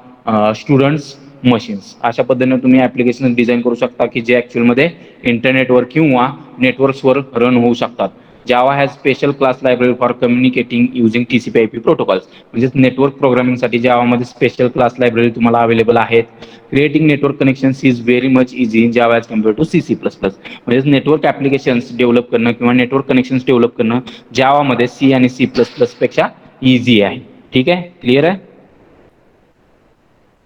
students machines. अशा पद्धतीने तुम्ही ऍप्लिकेशन डिझाईन करू शकता की जे ऍक्च्युअलमध्ये इंटरनेटवर किंवा नेटवर्क्सवर रन होऊ शकतात. Java has special class library for communicating using TCP/IP protocols. म्हणजेच नेटवर्क प्रोग्रामिंगसाठी जावामध्ये स्पेशल क्लास लायब्ररी तुम्हाला अवेलेबल आहेत. Creating network connections is very much easy in Java as compare to C++. म्हणजेच नेटवर्क ऍप्लिकेशन्स डेव्हलप करणं किंवा network connections develop करणं जावामध्ये C आणि C++ पेक्षा इझी आहे. ठीक आहे. क्लिअर आहे.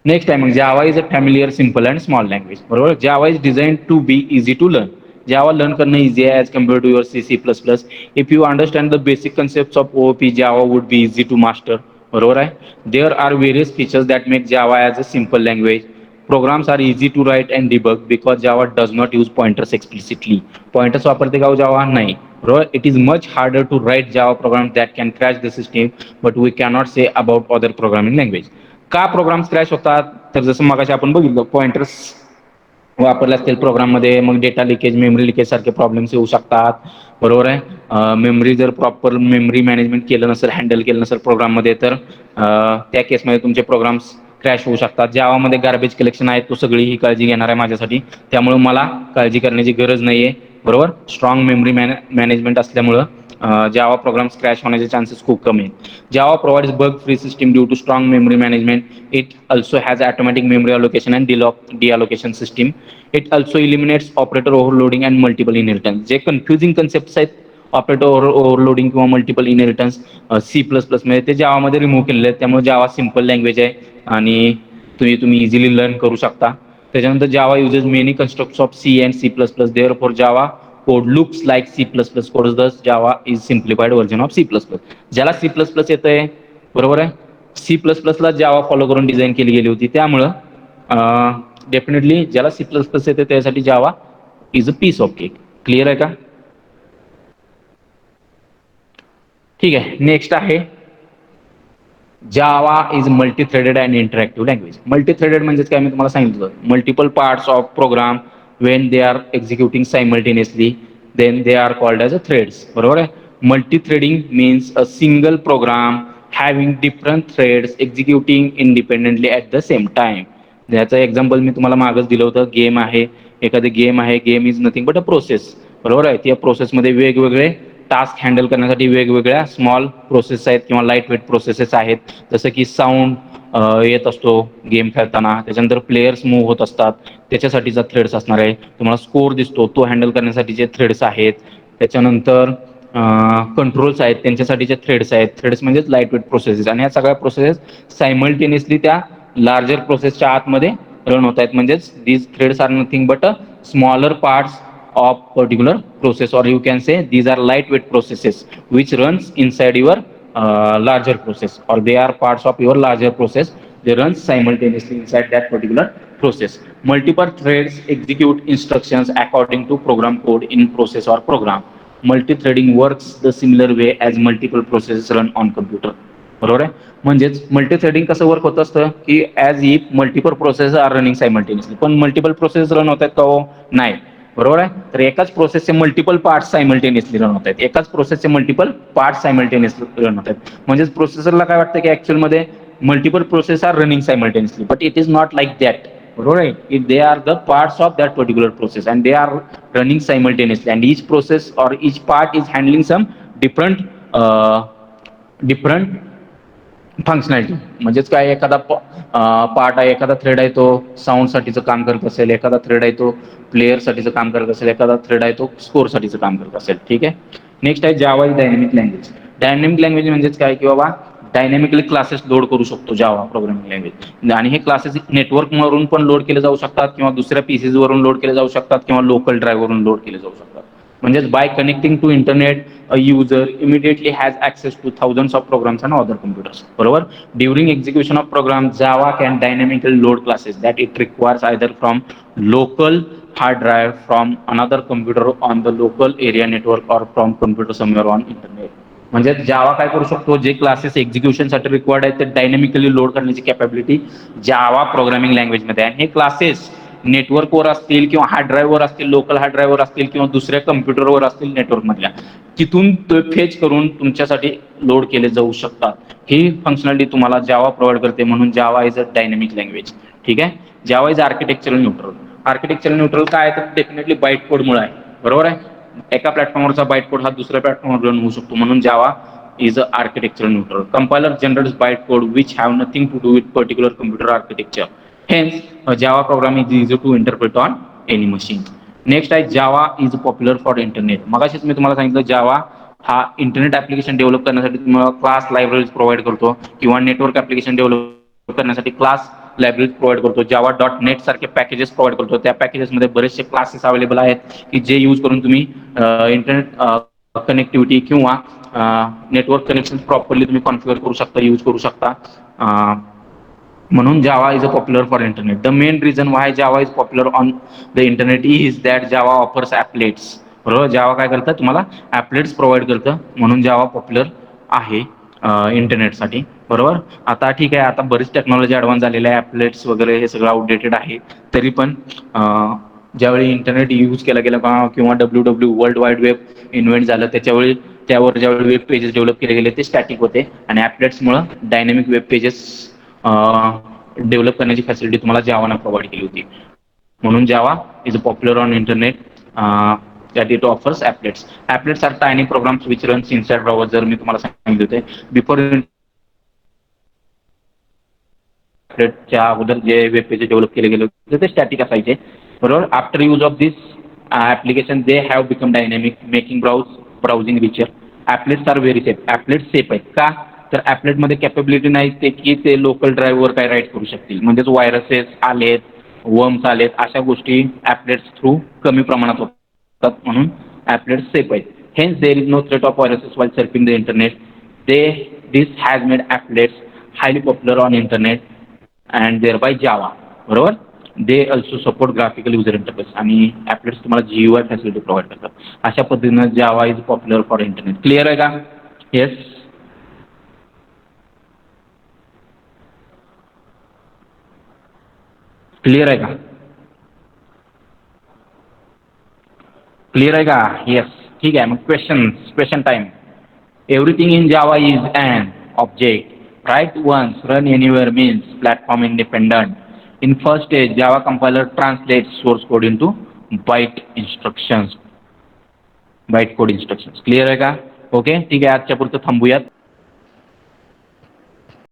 नेक्स्ट आहे मग Java is a familiar, simple and small language. बरोबर. जावा is design to be easy to learn. Java learn करणं इझी आहे as compare to your C++. If you understand the basic concept of OOP, Java would be easy to master. बरोबर आहे. There are various features that make Java as a simple language. Programs are easy to write and debug because Java does not use pointers explicitly. Pointers वापरते का Java? नाही. बरोबर. It is much harder to right Java program that can crash the system but we cannot say about other programming language. का programs crash होतात? तर जसं मगाशी आपण बघितलं, पॉइंटर्स वापरले असतील प्रोग्राममध्ये, मग डेटा लिकेज, मेमरी लिकेज सारखे प्रॉब्लेम्स येऊ शकतात. बरोबर आहे. मेमरी जर प्रॉपर मेमरी मॅनेजमेंट केलं नसेल, हँडल केलं नसेल प्रोग्राममध्ये, तर त्या केसमध्ये तुमचे प्रोग्राम्स क्रॅश होऊ शकतात. जावामध्ये गार्बेज कलेक्शन आहे, तो सगळी ही काळजी घेणार आहे माझ्यासाठी, त्यामुळे मला काळजी करण्याची गरज नाहीये. बरोबर. स्ट्रॉंग मेमरी मॅनेजमेंट असल्यामुळं जावा प्रोग्राम्स क्रॅश होण्याचे चान्सेस खूप कमी आहेत. Java provides bug-free system due to strong memory management. It also has automatic memory allocation and deallocation system. It also eliminates operator overloading and multiple inheritance. जे confusing concept आहेत, operator overloading किंवा multiple inheritance, C++ मध्ये ते जावामध्ये remove केलेले आहेत. त्यामुळे जावा simple language आहे आणि तुम्ही इझिली लर्न करू शकता. त्याच्यानंतर Java uses many constructs of C and C++. Therefore Java code looks like C++ code. Thus Java is simplified version of C++. ज्याला C++ येतंय, बरोबर आहे, C++ला जावा फॉलो करून डिझाईन केली गेली होती. त्यामुळं डेफिनेटली ज्याला C++ येते त्यासाठी Java is a piece of cake. Clear आहे का? ठीक आहे. नेक्स्ट आहे Java is multi threaded and interactive language. Multi threaded म्हणजेच काय, मी तुम्हाला सांगितलं, multiple parts of program when they are executing simultaneously then they are called as a threads. बरोबर आहे. Multi threading means a single program having different threads executing independently at the same time. याचं example मी तुम्हाला मागच दिलं होतं. Game आहे, एखादी गेम आहे. Game is nothing but a process. बरोबर आहे. त्या प्रोसेसमध्ये वेगवेगळे टास्क हँडल करण्यासाठी वेगवेगळ्या स्मॉल प्रोसेस आहेत किंवा लाईट वेट प्रोसेसेस आहेत. जसं की साऊंड येत असतो गेम खेळताना, त्याच्यानंतर प्लेयर्स मूव्ह होत असतात, त्याच्यासाठीचा थ्रेड्स असणार आहे. तुम्हाला स्कोर दिसतो, तो हँडल करण्यासाठीचे थ्रेड्स आहेत. त्याच्यानंतर कंट्रोल्स आहेत, त्यांच्यासाठीचे थ्रेड्स आहेत. थ्रेड्स म्हणजेच लाईट वेट प्रोसेसेस, आणि ह्या सगळ्या प्रोसेसेस सायमल्टेनियसली त्या लार्जर प्रोसेसच्या आतमध्ये रन होत आहेत. म्हणजेच these threads are nothing but a smaller parts of particular process, or you can say these are lightweight processes which runs inside your larger process, or they are parts of your larger process. They run simultaneously inside that particular process. Multiple threads execute instructions according to program code in process or program. Multi-threading works the similar way as multiple processes run on computer. बरोबर आहे. म्हणजेच multithreading कसं work होत असतं की as if multiple process are running simultaneously. पण multiple process run होत आहेत का? हो, नाही. बरोबर आहे. तर एकाच प्रोसेसचे मल्टिपल पार्ट सायमल्टेनियसली रन होत आहेत. एकाच प्रोसेसचे मल्टिपल पार्ट सायमल्टेनियसली रन होत आहेत. म्हणजेच प्रोसेसरला काय वाटतं की ऍक्च्युअलमध्ये multiple process are running simultaneously, but it is not like that. बरोबर आहे. If they are the parts of that particular process and they R running simultaneously, and each process or each part is handling some different functionality. म्हणजेच काय, एखादा part आहे, एखादा thread आहे, तो साऊंडसाठीचं काम करत असेल, एखादा थ्रेड आहे तो प्लेअरसाठीचं काम करत असेल, एखादा थ्रेड आहे तो स्कोरसाठीचं काम करत असेल. ठीक आहे. नेक्स्ट आहे Java is dynamic language. Dynamic language म्हणजेच काय की बाबा डायनॅमिकली क्लासेस लोड करू शकतो जावा प्रोग्रामिंग लँग्वेज, आणि हे क्लासेस नेटवर्कवरून पण लोड केले जाऊ शकतात किंवा दुसऱ्या पीसीज वरून लोड केले जाऊ शकतात किंवा लोकल ड्राईव्हवरून लोड केले जाऊ शकतात. म्हणजेच by connecting to internet a user immediately has access to thousands of programs and other computers. बरोबर. During execution of program, Java can dynamically load classes that it requires either from local hard drive, from another computer on the local area network, or from computer somewhere on internet. म्हणजे जावा काय करू शकतो, जे classes एक्झिक्युशनसाठी required आहेत ते dynamically load करण्याची capability Java programming लँग्वेजमध्ये आहे. हे क्लासेस नेटवर्कवर असतील किंवा हार्ड ड्राईव्हवर असतील, लोकल हार्ड ड्राईव्हवर असतील किंवा दुसऱ्या कम्प्युटरवर असतील नेटवर्कमधल्या, तिथून फेच करून तुमच्यासाठी लोड केले जाऊ शकतात. ही फंक्शनॅलिटी तुम्हाला जावा प्रोव्हाइड करते, म्हणून Java is a dynamic language. ठीक आहे. Java is architectural neutral. Architectural neutral काय आहे, तर डेफिनेटली बाईट कोडमुळे आहे. बरोबर आहे. एका प्लॅटफॉर्मवरचा बाईट कोड हा दुसऱ्या प्लॅटफॉर्मवर रन होऊ शकतो, म्हणून जावा is a architectural neutral. Compiler generates bytecode which have nothing to do with particular computer architecture. Hence, a Java program is easy to interpret on any machine. Next आहे Java is popular for internet. मगाशीच मी तुम्हाला सांगितलं जावा हा internet application develop करण्यासाठी तुम्हाला class libraries provide करतो किंवा नेटवर्क ऍप्लिकेशन डेव्हलप करण्यासाठी क्लास लायब्ररीज प्रोव्हाइड करतो. जावा .NET सारखे पॅकेजेस प्रोव्हाइड करतो. त्या पॅकेजेसमध्ये बरेचसे क्लासेस अवेलेबल आहेत की जे यूज करून तुम्ही इंटरनेट कनेक्टिव्हिटी किंवा नेटवर्क कनेक्शन प्रॉपरली तुम्ही कॉन्फिगर करू शकता, यूज करू शकता. म्हणून Java is a popular for internet. The main reason why Java is popular on the internet is that Java offers applets. बरोबर, जावा काय करतं, तुम्हाला ॲपलेट्स प्रोव्हाइड करतं, म्हणून जावा पॉप्युलर आहे इंटरनेटसाठी. बरोबर. आता ठीक आहे, आता बरीच टेक्नॉलॉजी ॲडव्हान्स झालेली आहे, ॲपलेट्स वगैरे हे सगळं आउटडेटेड आहे. तरी पण ज्यावेळी इंटरनेट यूज केला गेला किंवा W world wide web invent झालं, त्याच्यावेळी त्यावर ज्यावेळी वेब पेजेस डेव्हलप केले गेले ते स्टॅटिक होते, आणि ॲपलेट्समुळं डायनॅमिक वेब पेजेस डेव्हलप करण्याची फॅसिलिटी तुम्हाला जावानं प्रोव्हाइड केली होती. म्हणून Java is a popular on internet that it offers applets. Applets are tiny programs which runs inside browser. मी तुम्हाला सांगितले होते बिफोर च्या अगोदर जे वेब पेजेस डेव्हलप केले गेले होते ते स्टॅटिक असायचे. बरोबर. After use of this application they have become dynamic, making browsing richer. Applets are very safe. Applets safe आहेत का, तर ॲपलेटमध्ये कॅपेबिलिटी नाही ते की ते लोकल ड्राईव्हवर काय राईट करू शकतील. म्हणजेच व्हायरसेस आलेत, वर्म्स आलेत, अशा गोष्टी ॲपलेट्स थ्रू कमी प्रमाणात होतात, म्हणून ॲपलेट्स सेफ आहेत. Hence there is no threat of viruses while surfing the internet. This has made applets highly popular on internet and thereby Java. बरोबर. They also support graphical user interface, आणि applets तुम्हाला GUI facility provide करतात. अशा पद्धतीनं जावा is popular for इंटरनेट. Clear आहे का? येस. क्लिअर आहे का? क्लिअर आहे का? येस. ठीक आहे, मग question time. Everything in Java is an object. Write once, run anywhere means platform independent. In first stage, Java compiler translates source code into byte instructions. Byte code instructions. Clear आहे का? Okay, ठीक आहे, आजच्या पुरतं थांबूयात.